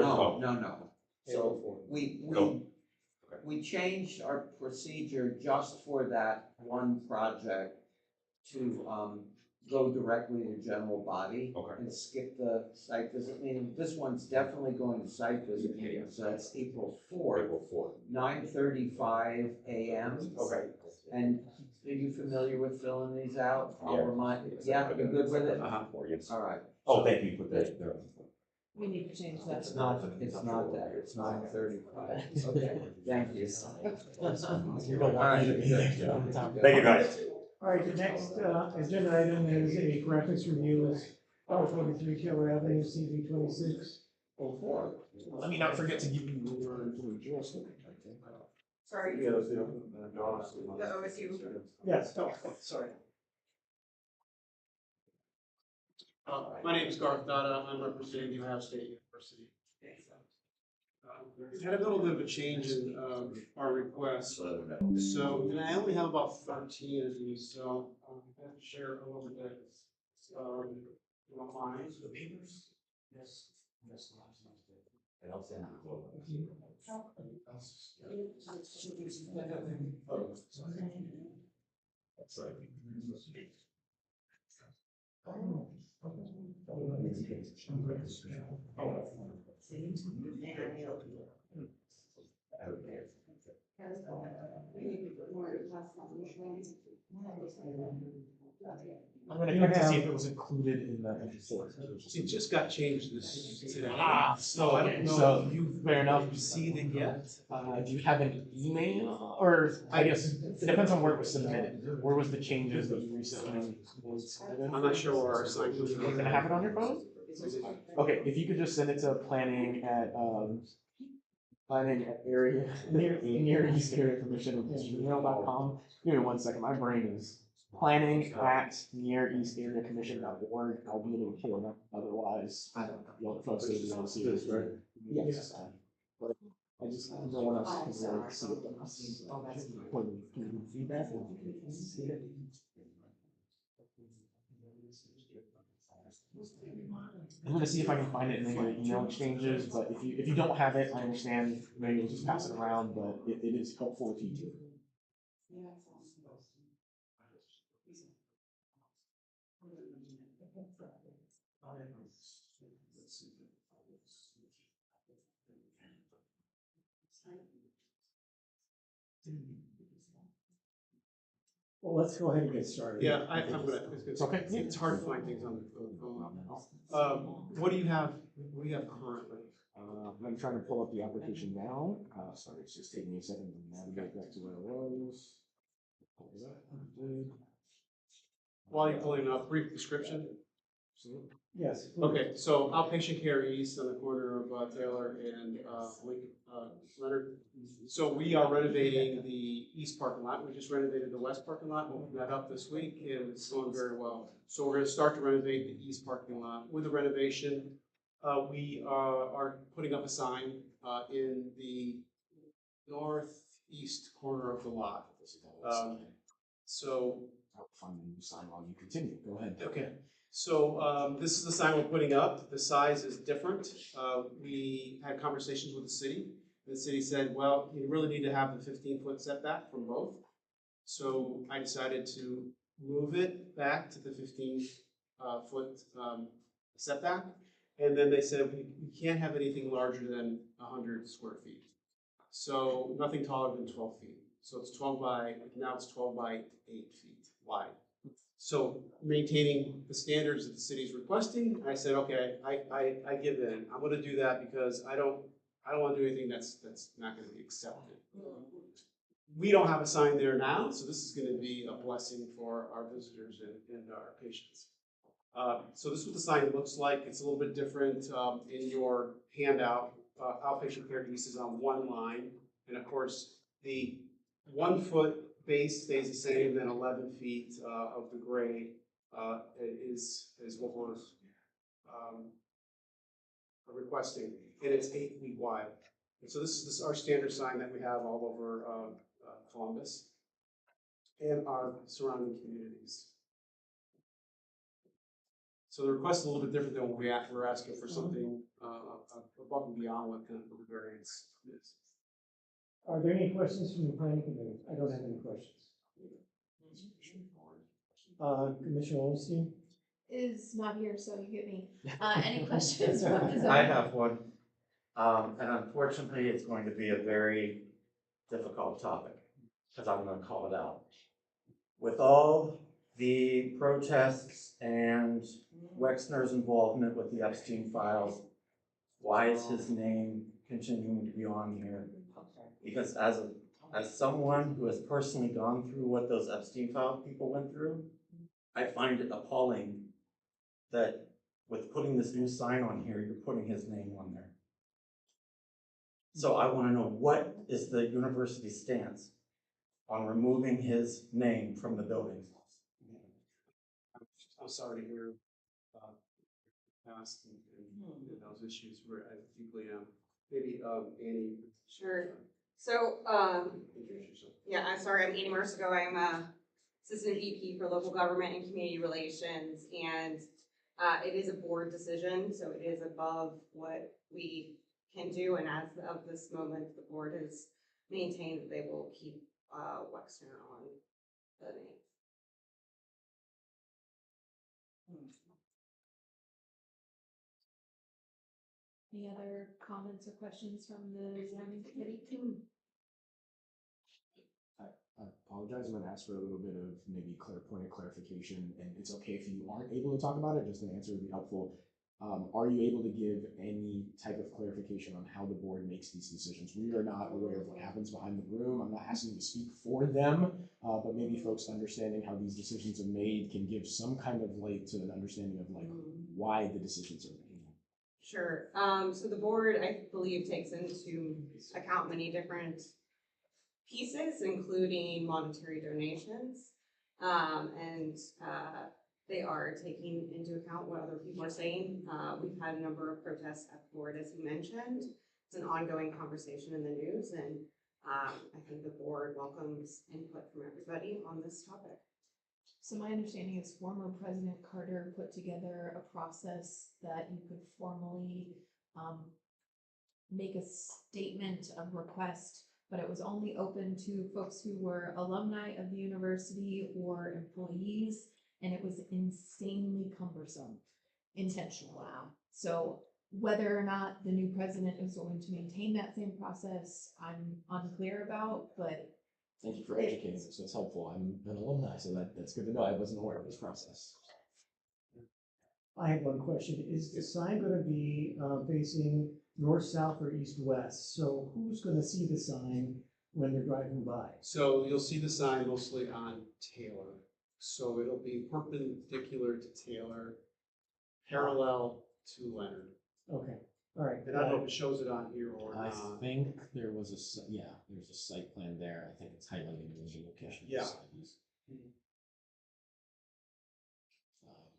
So we changed our procedure just for that one project to, go directly to general body. Okay. And skip the site visit, meaning this one's definitely going to site visit meeting, so that's April fourth. April 4th. 9:35 a.m. Okay. And are you familiar with filling these out? I'll Yeah. remind, yeah, you good with it? Yes. All right. Oh, thank you for that. We need to change that. It's not that, it's 9:35. Okay, thank you. You don't want me to be there. Thank you, guys. All right, the next, agenda item is a graphics review of 43 Taylor Avenue, CV 2604. Let me not forget to give you your jurisdiction. Sorry. Yeah, that's the OSU. The OSU. Yes, sorry. My name is Garth Dada. I'm representing the Ohio State University. We've had a little bit of a change in our request. So, and I only have about 13 of these, so I'm going to share a little bit. You don't mind? The papers? Yes. And I'll send I'm gonna check to see if it was included in the. It just got changed this today. So I don't know so if you've fair enough. seen it yet. Do you have an email, or I guess it depends on where it was submitted. Where was the changes that you recently submitted? I'm not sure where our assignment is. You're gonna have it on your phone? Okay, if you could just send it to planning at area, near East Area Commission at gmail.com. Give me 1 second, my brain is planning at near East Area Commission.org. I'll be able to kill them, otherwise, I don't know, y'all folks will be able to see it. Yes. But I just, no one else can really see it. When you feedback, you can see it. I'm gonna see if I can find it in any of the email exchanges, but if you don't have it, I understand, maybe you'll just pass it around, but it is helpful if you do. Well, let's go ahead and get started. Yeah, I'm gonna, it's Okay. it's hard to find things on the phone. What do you have currently? I'm trying to pull up the application now. Sorry, it's just taking me a second to navigate back to where it was. While you're pulling up, brief description. Yes. Okay, so outpatient care east on the corner of Taylor and Lincoln, Leonard. So we are renovating the east parking lot. We just renovated the west parking lot. We'll open that up this week and it's going very well. So we're gonna start to renovate the east parking lot. With the renovation, we are putting up a sign in the northeast corner of the lot. So I'll find the new sign while you continue. Go ahead. okay. So this is the sign we're putting up. The size is different. We had conversations with the city. The city said, well, you really need to have the 15-foot setback from both. So I decided to move it back to the 15-foot setback. And then they said, we can't have anything larger than 100 square feet. So nothing taller than 12 feet. So it's 12 by 8 feet wide. So maintaining the standards that the city's requesting, I said, okay, I give in. I'm gonna do that because I don't wanna do anything that's not gonna be accepted. We don't have a sign there now, so this is gonna be a blessing for our visitors and our patients. So this is what the sign looks like. It's a little bit different in your handout. Outpatient care east is on one line, and of course, the 1 foot base stays the same, then 11 feet of the gray is what we're requesting, and it's 8 feet wide. And so this is our standard sign that we have all over Columbus and our surrounding communities. So the request is a little bit different than what we're asking for something, above and beyond what the variance is. Are there any questions from the planning committee? I don't have any questions. Commissioner Olstein? Is not here, so you get me. Any questions from the zoning? I have one, and unfortunately, it's going to be a very difficult topic, because I'm gonna call it out. With all the protests and Wexner's involvement with the Epstein files, why is his name continuing to be on here? Because as someone who has personally gone through what those Epstein file people went through, I find it appalling that with putting this new sign on here, you're putting his name on there. So I want to know, what is the university's stance on removing his name from the buildings? I'm sorry to hear past and those issues where I deeply am. Maybe Annie. Sure. So, yeah, I'm sorry, I'm Annie Mercigo. I'm Assistant VP for Local Government and Community Relations, and it is a board decision, so it is above what we can do, and as of this moment, the board has maintained that they will keep Wexner on the name. Any other comments or questions from the zoning committee? I apologize, I'm gonna ask for a little bit of maybe point of clarification, and it's okay if you aren't able to talk about it, just an answer would be helpful. Are you able to give any type of clarification on how the board makes these decisions? We are not aware of what happens behind the room. I'm not asking you to speak for them, but maybe folks understanding how these decisions are made can give some kind of light to an understanding of like why the decisions are made. Sure. So the board, I believe, takes into account many different pieces, including monetary donations. They are taking into account what other people are saying. We've had a number of protests at the board, as you mentioned. It's an ongoing conversation in the news, and I think the board welcomes input from everybody on this topic. So my understanding is former President Carter put together a process that you could formally make a statement of request, but it was only open to folks who were alumni of the university or employees, and it was insanely cumbersome, intentional. Wow. So whether or not the new president is going to maintain that same process, I'm unclear about, but thank you for educating us. That's helpful. I'm an alumni, so that's good to know. I wasn't aware of this process. I have one question. Is the sign going to be facing north, south, or east, west? So who's going to see the sign when they're driving by? So you'll see the sign mostly on Taylor. So it'll be perpendicular to Taylor, parallel to Leonard. Okay, all right. And I don't know if it shows it on here or I not. think there was there's a site plan there. I think it's highlighting the location. Yeah.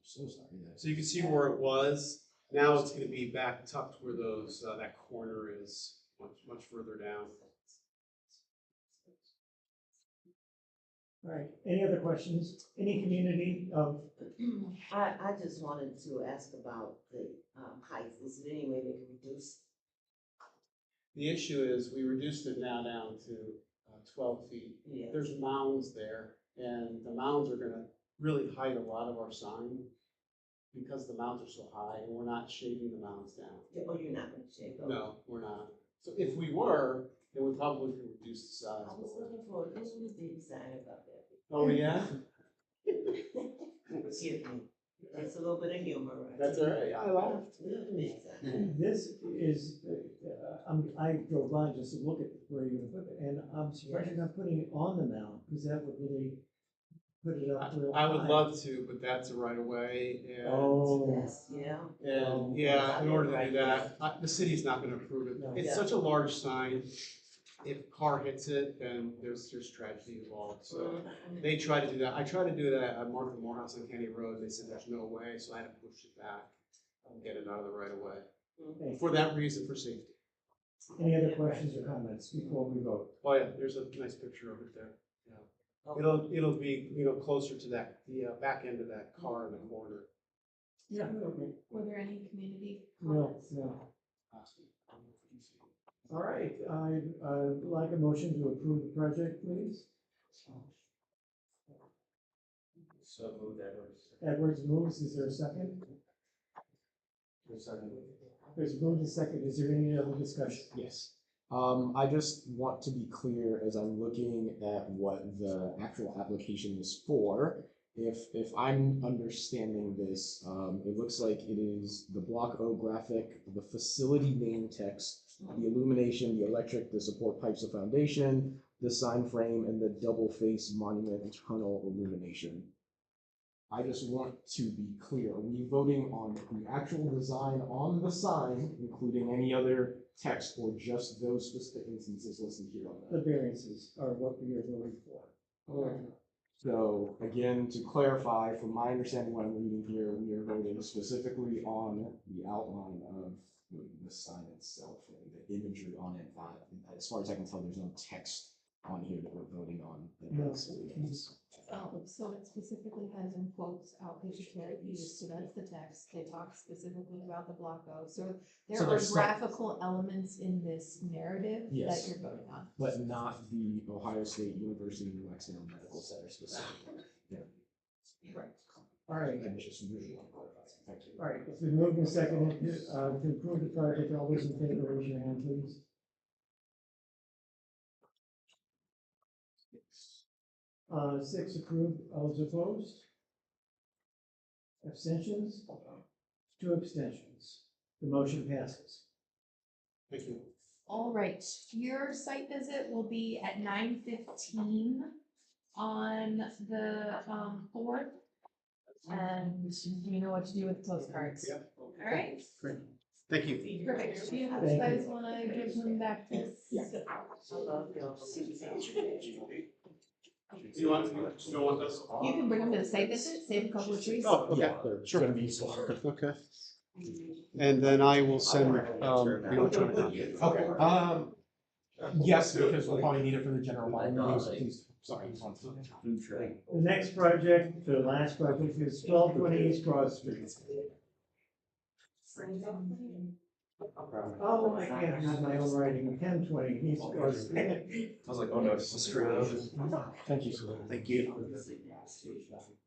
So sorry. So you can see where it was. Now it's going to be back tucked where those that corner is, much further down. All right, any other questions? Any community of? I just wanted to ask about the height. Is there any way they can reduce? The issue is we reduced it now down to 12 feet. Yes. There's mounds there, and the mounds are going to really hide a lot of our sign because the mounds are so high, and we're not shading the mounds down. Oh, you're not going to shade those? No, we're not. So if we were, then we probably could reduce the size. I was looking for, who was the designer about that? Oh, yeah? Excuse me. It's a little bit of humor, right? That's all right. I laughed. This is, I drove by just to look at where you're gonna put it, and I'm surprised you're not putting it on the mount, because that would really put it up real high. I would love to, but that's a right of way, and Yes, yeah. and yeah, in order to do that, the city's not going to approve it. It's such a large sign. If a car hits it, then there's tragedy involved. So they try to do that. I tried to do that at Martha Morehouse on County Road. They said there's no way, so I had to push it back and get it out of the right of way. Okay. For that reason, for safety. Any other questions or comments before we vote? Oh yeah, there's a nice picture of it there. Yeah. It'll be closer to that the back end of that car in the corner. Yeah, okay. Were there any community No, comments? no. All right, I'd like a motion to approve the project, please. So moved, Edwards. Edwards moves, is there a second? There's moved and second, is there any other discussion? Yes. I just want to be clear as I'm looking at what the actual application is for. If I'm understanding this, it looks like it is the Block O graphic, the facility name text, the illumination, the electric, the support pipes of foundation, the sign frame, and the double face monument internal illumination. I just want to be clear, are we voting on the actual design on the sign, including any other text, or just those specific instances listed here on The that? variances are what we are voting for. So again, to clarify, from my understanding what I'm reading here, we are voting specifically on the outline of the sign itself and the imagery on it. As far as I can tell, there's no text on here that we're voting on. No. So it specifically has in quotes outpatient care use, so that's the text. They talk specifically about the Block O. So there So are there's some- graphical elements in this narrative that Yes. you're voting on. But not the Ohio State University New Mexico Medical Center specifically. Yeah. Right. All right. I just really want to clarify. Thank you. All right, it's been moved and seconded to approve the project. All those in favor, raise your hand, please. Six approved, all those opposed? Abstentions? Two abstentions. The motion passes. Thank you. All right, your site visit will be at 9:15 on the 4th. And you know what to do with the postcards. Yeah. All right. Great. Thank you. Perfect. Do you Thank you. guys want to give them back this? Do you want this? You can bring them to the site visit, save a couple of trees. Oh, okay. Yeah, they're Sure. gonna be useful. Okay. And then I will send, the electronic copy. Okay, yes, because we'll probably need it for the general line meeting, so please, sorry. The next project, the last project is 1220 East Broad Street. Oh, I can't have my own writing, 1020 East Broad Street. I was like, oh no, it's the street. Thank you, sir. Thank you.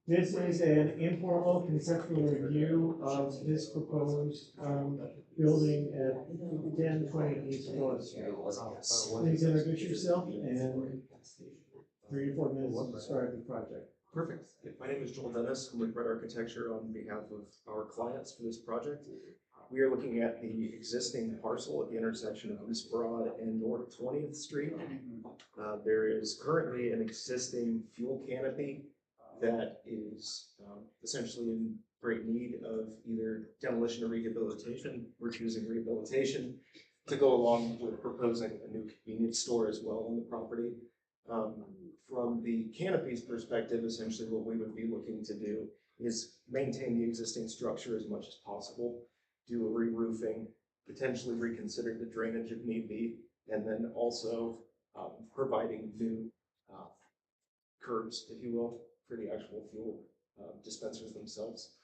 This is an informal conceptual review of this proposed building at 1020 East Broad Street. Please introduce yourself and 3 to 4 minutes to describe the project. Perfect. My name is Joel Dennis. I'm with Red Architecture on behalf of our clients for this project. We are looking at the existing parcel at the intersection of East Broad and North 20th Street. There is currently an existing fuel canopy that is essentially in great need of either demolition or rehabilitation. We're choosing rehabilitation to go along with proposing a new convenience store as well on the property. From the canopy's perspective, essentially what we would be looking to do is maintain the existing structure as much as possible, do a re-roofing, potentially reconsider the drainage if need be, and then also providing new curbs, if you will, for the actual fuel dispensers themselves.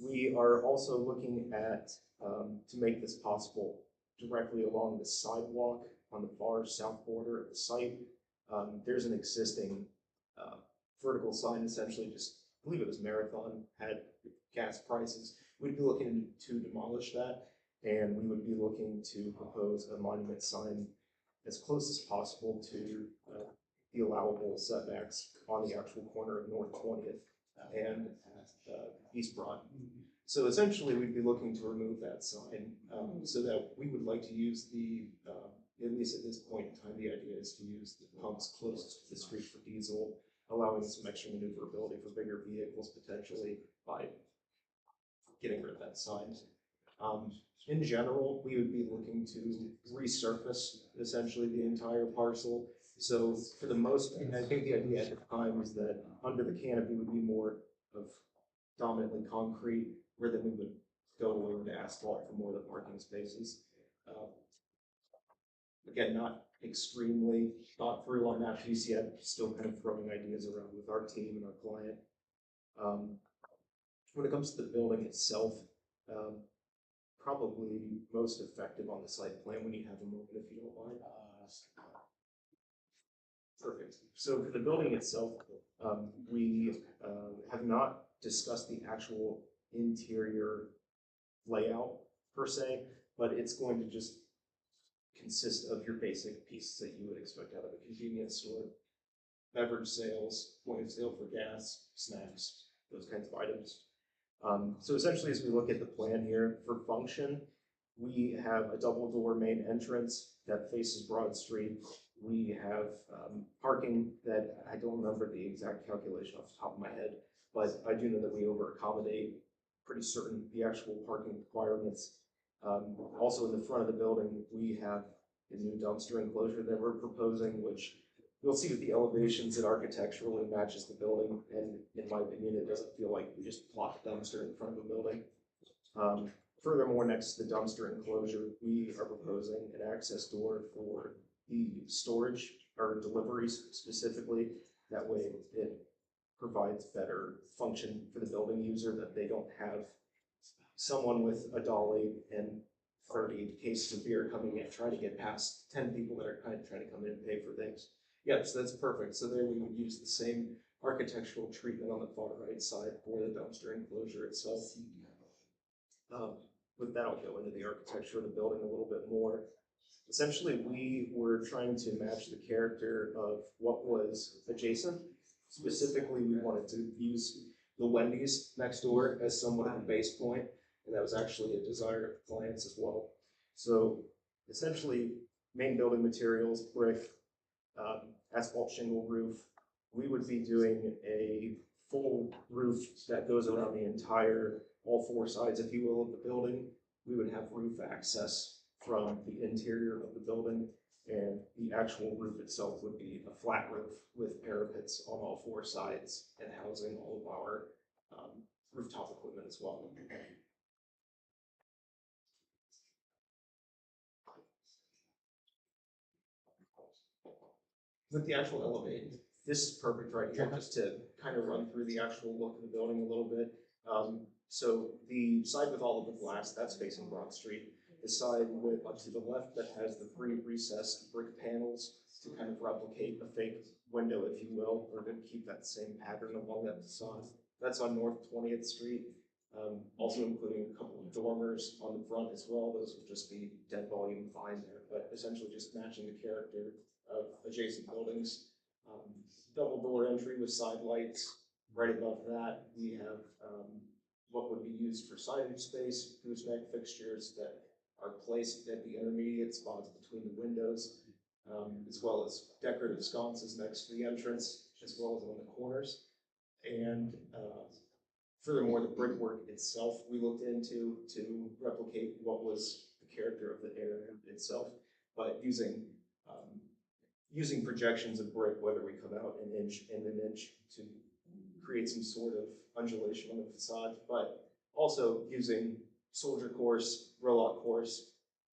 We are also looking at, to make this possible, directly along the sidewalk on the far south border of the site. There's an existing vertical sign, essentially just, I believe it was Marathon, had gas prices. We'd be looking to demolish that, and we would be looking to propose a monument sign as close as possible to the allowable setbacks on the actual corner of North 20th and East Broad. So essentially, we'd be looking to remove that sign so that we would like to use the, at least at this point in time, the idea is to use the pumps closest to the street for diesel, allowing some extra maneuverability for bigger vehicles potentially by getting rid of that sign. In general, we would be looking to resurface essentially the entire parcel. So for the most, and I think the idea at the time was that under the canopy would be more of dominantly concrete, where then we would go away into asphalt for more of the parking spaces. Again, not extremely thought through on that piece yet, still kind of throwing ideas around with our team and our client. When it comes to the building itself, probably most effective on the site plan when you have them open, if you don't mind. Perfect. So for the building itself, we have not discussed the actual interior layout per se, but it's going to just consist of your basic pieces that you would expect out of a convenience store. Beverage sales, point of sale for gas, snacks, those kinds of items. So essentially, as we look at the plan here, for function, we have a double door main entrance that faces Broad Street. We have parking that I don't remember the exact calculation off the top of my head, but I do know that we over accommodate pretty certain the actual parking requirements. Also in the front of the building, we have a new dumpster enclosure that we're proposing, which you'll see with the elevations that architecturally matches the building. And in my opinion, it doesn't feel like we just plot a dumpster in front of a building. Furthermore, next to the dumpster enclosure, we are proposing an access door for the storage or deliveries specifically. That way it provides better function for the building user, that they don't have someone with a dolly and 30 cases of beer coming in, trying to get past 10 people that are kind of trying to come in and pay for things. Yep, so that's perfect. So there we would use the same architectural treatment on the far right side for the dumpster enclosure itself. With that, I'll go into the architecture of the building a little bit more. Essentially, we were trying to match the character of what was adjacent. Specifically, we wanted to use the Wendy's next door as somewhat of a base point, and that was actually a desire of the clients as well. So essentially, main building materials, brick, asphalt shingle roof. We would be doing a full roof that goes around the entire, all four sides, if you will, of the building. We would have roof access from the interior of the building, and the actual roof itself would be a flat roof with parapets on all four sides and housing all of our rooftop equipment as well. With the actual elevation, this is perfect right here, just to kind of run through the actual look of the building a little bit. So the side with all of the glass, that's facing Broad Street. The side with up to the left that has the pre-recessed brick panels to kind of replicate a fake window, if you will, or to keep that same pattern along that facade. That's on North 20th Street, also including a couple of dormers on the front as well. Those will just be dead volume fine there, but essentially just matching the character of adjacent buildings. Double door entry with side lights. Right above that, we have what would be used for signage space, gooseneck fixtures that are placed at the intermediate spots between the windows, as well as decorative sconces next to the entrance, as well as on the corners. And furthermore, the brickwork itself we looked into to replicate what was the character of the area itself, but using projections of brick, whether we come out an inch and an inch to create some sort of undulation on the facade, but also using soldier course, rowlock course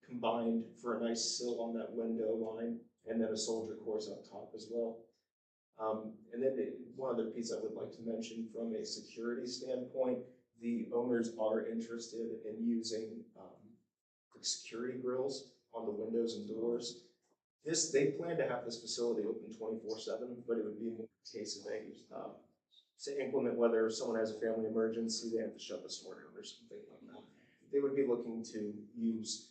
combined for a nice sill on that window line, and then a soldier course up top as well. And then one other piece I would like to mention from a security standpoint, the owners are interested in using security grills on the windows and doors. They plan to have this facility open 24/7, but it would be more a case of say inclement weather, if someone has a family emergency, they have to shut the store down or something like that. They would be looking to use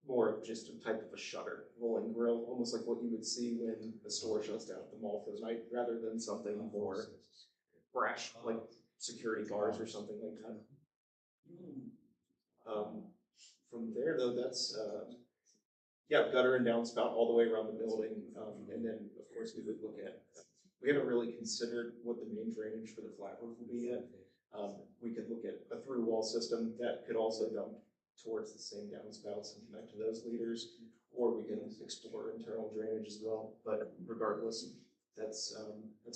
more of just a type of a shutter rolling grill, almost like what you would see when the store shuts down at the mall for the night, rather than something more brash, like security guards or something like that. From there though, that's gutter and downspout all the way around the building, and then of course we would look at. We haven't really considered what the main drainage for the flat roof will be yet. We could look at a through wall system that could also dump towards the same downspouts and connect to those leaders, or we can explore internal drainage as well. But regardless, that's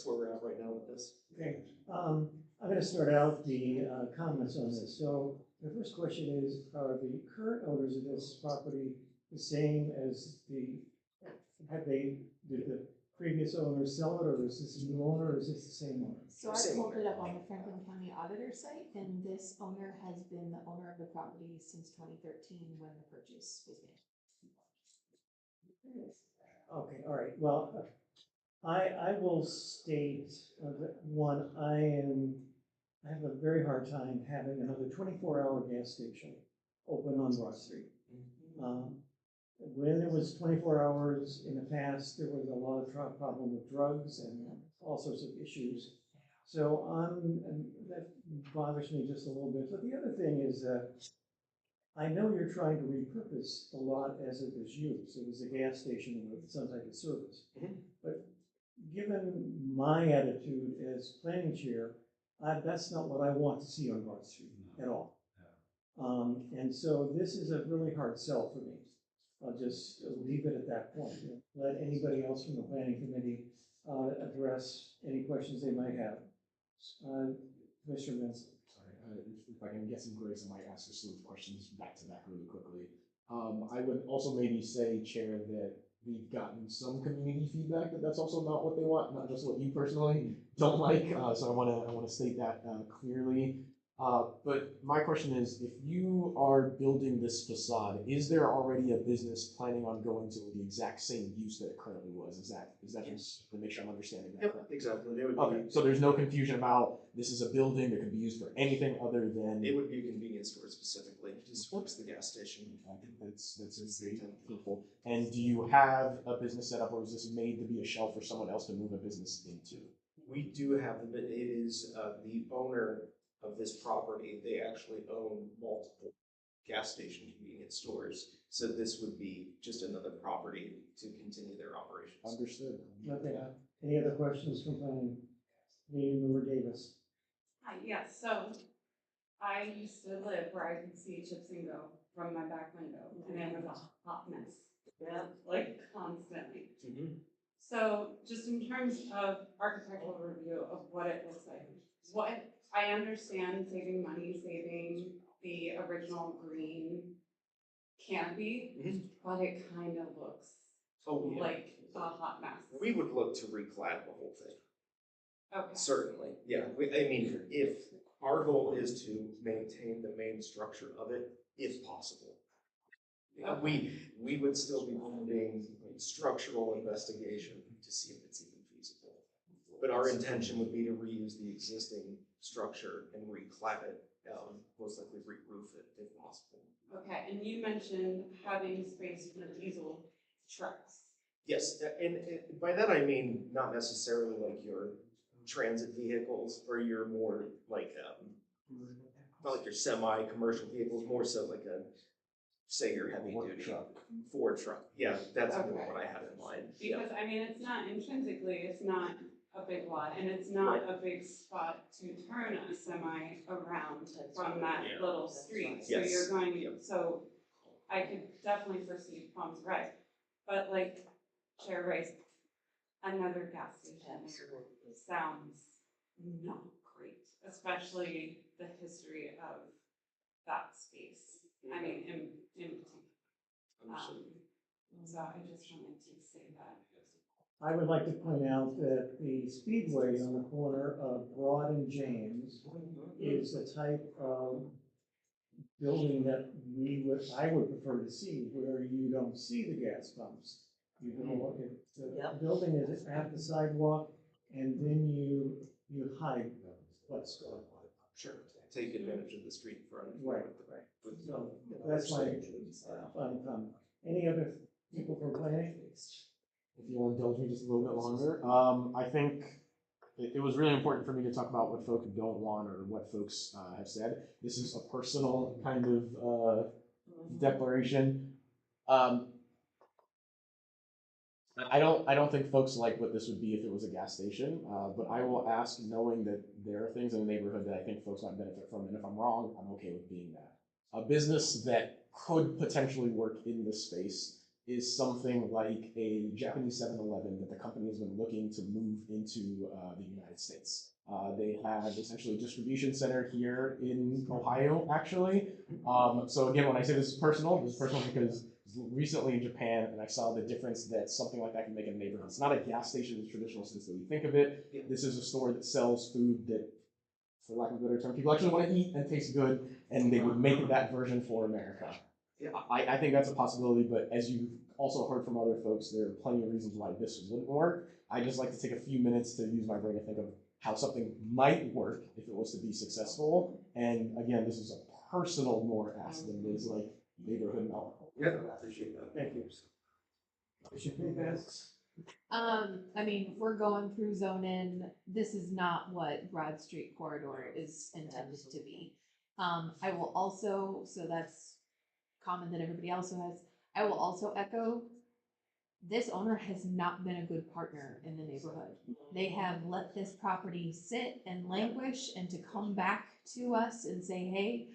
where we're at right now with this. Okay, I'm going to start out the comments on this. So the first question is, are the current owners of this property the same as did the previous owner sell it, or is this a new owner, or is this the same owner? So I pulled it up on the Franklin County Auditor site, and this owner has been the owner of the property since 2013 when the purchase was made. Okay, all right, well, I will state that one, I have a very hard time having another 24-hour gas station open on Broad Street. When it was 24 hours in the past, there was a lot of problem with drugs and all sorts of issues. So and that bothers me just a little bit. But the other thing is that I know you're trying to repurpose the lot as it was used. It was a gas station with some type of service. But given my attitude as planning chair, that's not what I want to see on Broad Street at all. And so this is a really hard sell for me. I'll just leave it at that point. Let anybody else from the planning committee address any questions they might have. Commissioner Benson. Sorry, if I can get some grace, I might ask a slew of questions back to back really quickly. I would also maybe say, Chair, that we've gotten some community feedback that that's also not what they want, not just what you personally don't like. So I want to state that clearly. But my question is, if you are building this facade, is there already a business planning on going to the exact same use that it currently was? Is that just to make sure I'm understanding that correctly? Exactly. They would Okay, be, so there's no confusion about this is a building that could be used for anything other than. it would be a convenience store specifically, just flips the gas station. I think that's very helpful. And do you have a business set up, or is this made to be a shell for someone else to move a business into? We do have them, but it is the owner of this property. They actually own multiple gas station convenience stores. So this would be just another property to continue their operations. Understood. Okay, any other questions from planning? Meeting member Davis. Hi, yes, so I used to live where I could see Chips and Go from my back window, and it was a hot mess. Yeah. Like constantly. So just in terms of architectural review of what it looks like, what I understand saving money, saving the original green canopy, but it kind of looks like a hot mess. We would look to reclad the whole thing. Okay. Certainly, yeah. I mean, if our goal is to maintain the main structure of it, if possible. Okay. We would still be doing structural investigation to see if it's even feasible. But our intention would be to reuse the existing structure and reclad it, most likely re-roof it if possible. Okay, and you mentioned having space for diesel trucks. Yes, and by that I mean not necessarily like your transit vehicles or your more like, not like your semi-commercial vehicles, more so like say your heavy duty Ford truck. Yeah, that's more what I had in mind. Because I mean, it's not intrinsically, it's not a big lot, and it's not a big spot to turn a semi around from that little street. So you're going, so I could definitely foresee Palms Rise, but like Chair Rice, another gas station there sounds not great, especially the history of that space. I mean, in particular. So I just wanted to say that. I would like to point out that the Speedway on the corner of Broad and James is the type of building that I would prefer to see, where you don't see the gas pumps. You know, the building is at the sidewalk, and then you hide what's going on. Sure, take advantage of the street in front. Right. So that's my final comment. Any other people from planning? If you will indulge me just a little bit longer, I think it was really important for me to talk about what folks don't want or what folks have said. This is a personal kind of declaration. I don't think folks like what this would be if it was a gas station, but I will ask, knowing that there are things in the neighborhood that I think folks might benefit from, and if I'm wrong, I'm okay with being that. A business that could potentially work in this space is something like a Japanese 7-Eleven that the company has been looking to move into the United States. They have essentially a distribution center here in Ohio, actually. So again, when I say this is personal because recently in Japan, and I saw the difference that something like that can make in a neighborhood. It's not a gas station in the traditional sense that we think of it. This is a store that sells food that, for lack of a better term, people actually want to eat and taste good, and they would make that version for America. I think that's a possibility, but as you've also heard from other folks, there are plenty of reasons why this wouldn't work. I just like to take a few minutes to use my brain to think of how something might work if it was to be successful. And again, this is a personal more ask than it is like neighborhood knowledge. Yeah, I appreciate that. Thank you. I mean, if we're going through zone in, this is not what Broad Street corridor is intended to be. I will also, so that's comment that everybody also has, I will also echo, this owner has not been a good partner in the neighborhood. They have let this property sit and languish, and to come back to us and say, hey,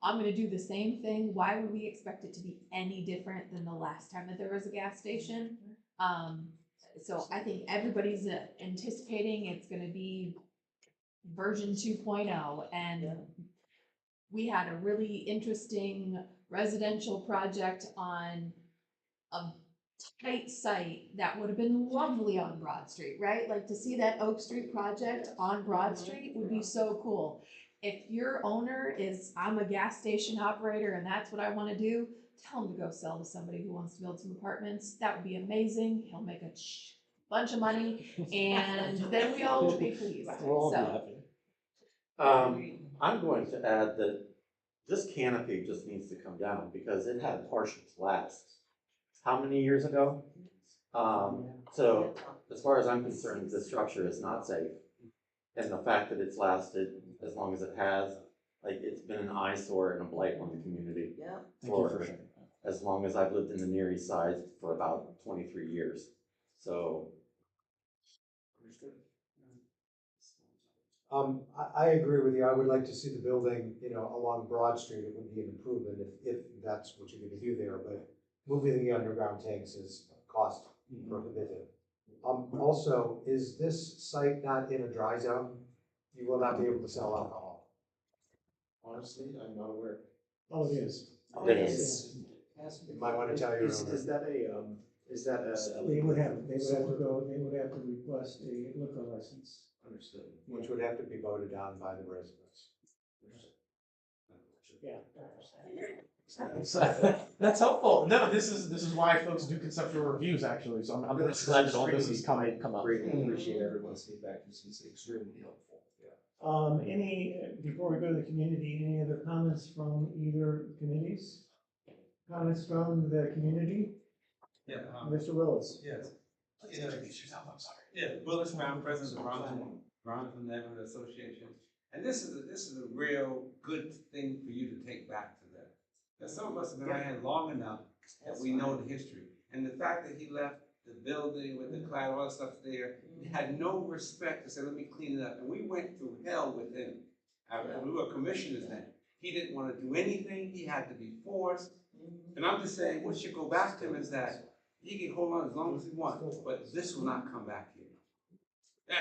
I'm gonna do the same thing. Why would we expect it to be any different than the last time that there was a gas station? So I think everybody's anticipating it's gonna be version 2.0, and we had a really interesting residential project on a tight site that would have been lovely on Broad Street, right? Like to see that Oak Street project on Broad Street would be so cool. If your owner is, I'm a gas station operator and that's what I want to do, tell him to go sell to somebody who wants to build some apartments. That would be amazing. He'll make a bunch of money, and then we all will be pleased. So. I'm going to add that this canopy just needs to come down because it had partial collapse. How many years ago? So as far as I'm concerned, this structure is not safe. And the fact that it's lasted as long as it has, like it's been an eyesore and a blight on the community. Yeah. For as long as I've lived in the Near East Side for about 23 years. So. I agree with you. I would like to see the building, along Broad Street. It would be an improvement if that's what you're gonna do there, but moving the underground tanks is cost prohibitive. Also, is this site not in a dry zone? You will not be able to sell alcohol. Honestly, I'm not aware. Oh, it is. It is. You might want to tell your owner. Is that a? They would have to request a liquor license. Understood. Which would have to be voted on by the residents. Yeah. That's helpful. No, this is why folks do conceptual reviews actually. So I'm really glad that all this has come up. Greatly appreciate everyone's feedback. This is extremely helpful. Before we go to the community, any other comments from either committees? Comments from the community? Yeah. Mr. Willis? Yes. Yeah, Willis Brown, president of Bronson Neighborhood Association. And this is a real good thing for you to take back to them. Because some of us have been around long enough that we know the history. And the fact that he left the building with the cloud, all that stuff there, he had no respect to say, let me clean it up. And we went through hell with him. We were commissioners then. He didn't want to do anything. He had to be forced. And I'm just saying, what should go back to him is that he can hold on as long as he wants, but this will not come back here.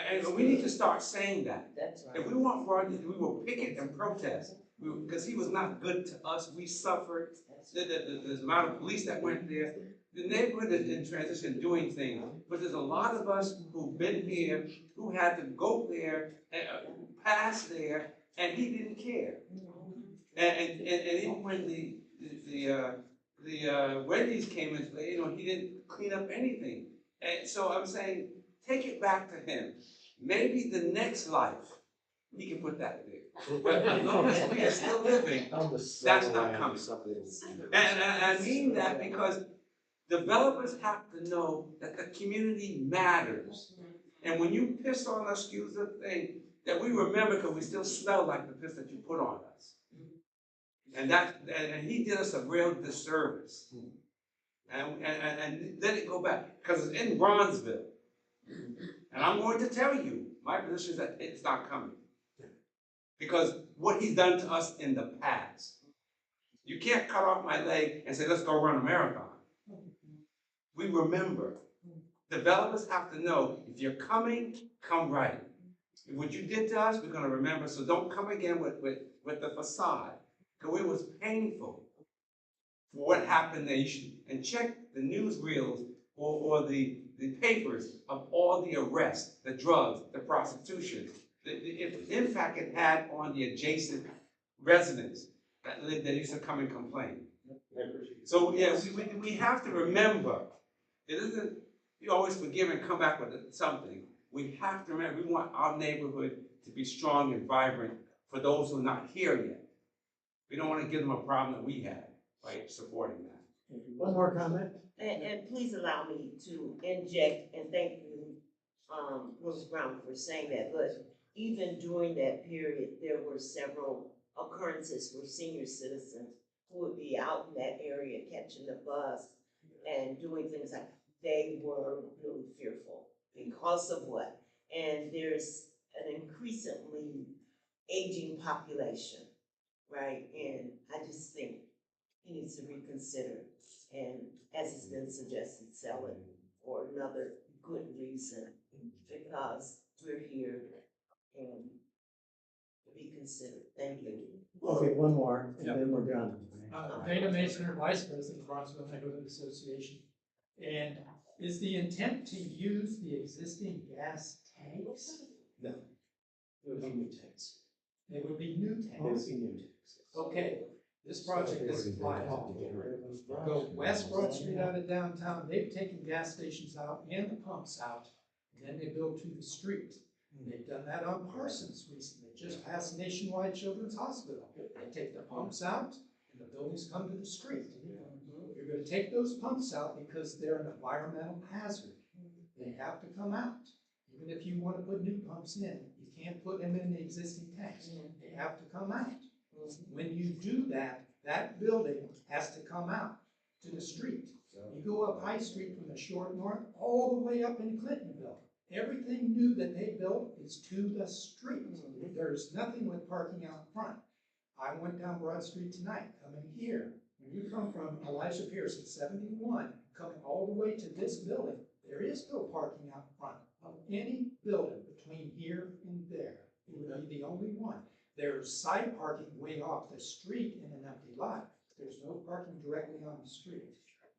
And we need to start saying that. If we want Rodney, we will picket and protest. Because he was not good to us. We suffered. The amount of police that went there. The neighborhood is in transition doing things. But there's a lot of us who've been here who had to go there, pass there, and he didn't care. And even when the Wendy's came in, he didn't clean up anything. And so I'm saying, take it back to him. Maybe the next life, he can put that there. But as long as we are still living, that's not coming. And I mean that because developers have to know that the community matters. And when you piss on us, excuse the thing, that we remember because we still smell like the piss that you put on us. And he did us a real disservice. And let it go back. Because it's in Bronzeville. And I'm going to tell you, my position is that it's not coming. Because what he's done to us in the past. You can't cut off my leg and say, let's go run a marathon. We remember. Developers have to know, if you're coming, come right. What you did to us, we're going to remember. So don't come again with the facade. Because it was painful for what happened there. You should, and check the newsreels or the papers of all the arrests, the drugs, the prostitution. If in fact it had on the adjacent residents that lived, that used to come and complain. So yeah, we have to remember, it isn't, you always forgive and come back with something. We have to remember, we want our neighborhood to be strong and vibrant for those who are not here yet. We don't want to give them a problem that we had by supporting that. One more comment? And please allow me to inject, and thank you, Bruce Brown, for saying that, but even during that period, there were several occurrences where senior citizens who would be out in that area catching the bus and doing things like, they were really fearful because of what? And there's an increasingly aging population, right? And I just think he needs to reconsider, and as it's been suggested, sell it for another good reason, because we're here and be considered. Thank you. Okay, one more, and then we're done. Dana Mason, Vice President, Bronxville Neighborhood Association. And is the intent to use the existing gas tanks? No. It would be new tanks. They would be new It would tanks. be new tanks. Okay, this project doesn't fly at all. Go West Broad Street out of downtown, they've taken gas stations out and the pumps out, and then they build to the street. And they've done that on Parsons recently, just past Nationwide Children's Hospital. They take the pumps out and the buildings come to the street. You're gonna take those pumps out because they're an environmental hazard. They have to come out. Even if you wanna put new pumps in, you can't put them in the existing tanks. They have to come out. When you do that, that building has to come out to the street. You go up High Street from the short north all the way up in Clintonville. Everything new that they built is to the street. There's nothing with parking out front. I went down Broad Street tonight, coming here. When you come from Elijah Pierce at 71, coming all the way to this building, there is no parking out front of any building between here and there. It would be the only one. There's side parking way off the street in an empty lot. There's no parking directly on the street.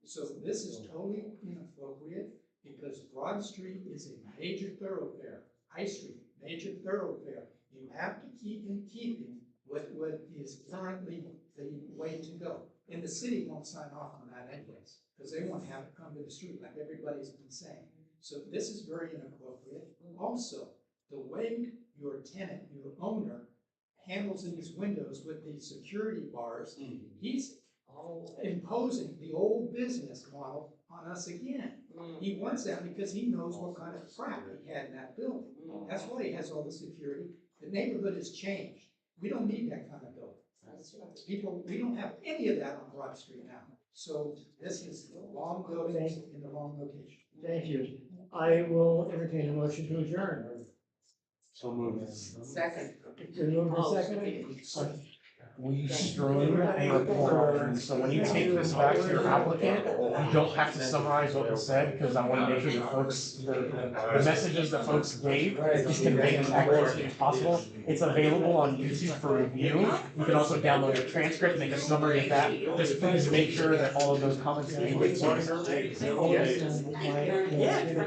So this is totally inappropriate because Broad Street is a major thoroughfare. High Street, major thoroughfare. You have to keep in keeping with what is currently the way to go. And the city won't sign off on that anyways, because they won't have it come to the street like everybody's been saying. So this is very inappropriate. Also, the way your tenant, your owner, handles these windows with these security bars, he's imposing the old business model on us again. He wants that because he knows what kind of crap he had in that building. That's why he has all the security. The neighborhood has changed. We don't need that kind of building. People, we don't have any of that on Broad Street now. So this is the wrong building in the wrong location. Thank you. I will entertain a motion to adjourn. So moved. Second. Been moved and seconded. We stream a report, so when you take this back to your applicant, you don't have to summarize what was said, because I want to make sure that folks, the messages that folks gave is conveyed as accurately as possible. It's available on YouTube for review. You can also download a transcript, make a summary of that. Just please make sure that all of those comments. Yeah.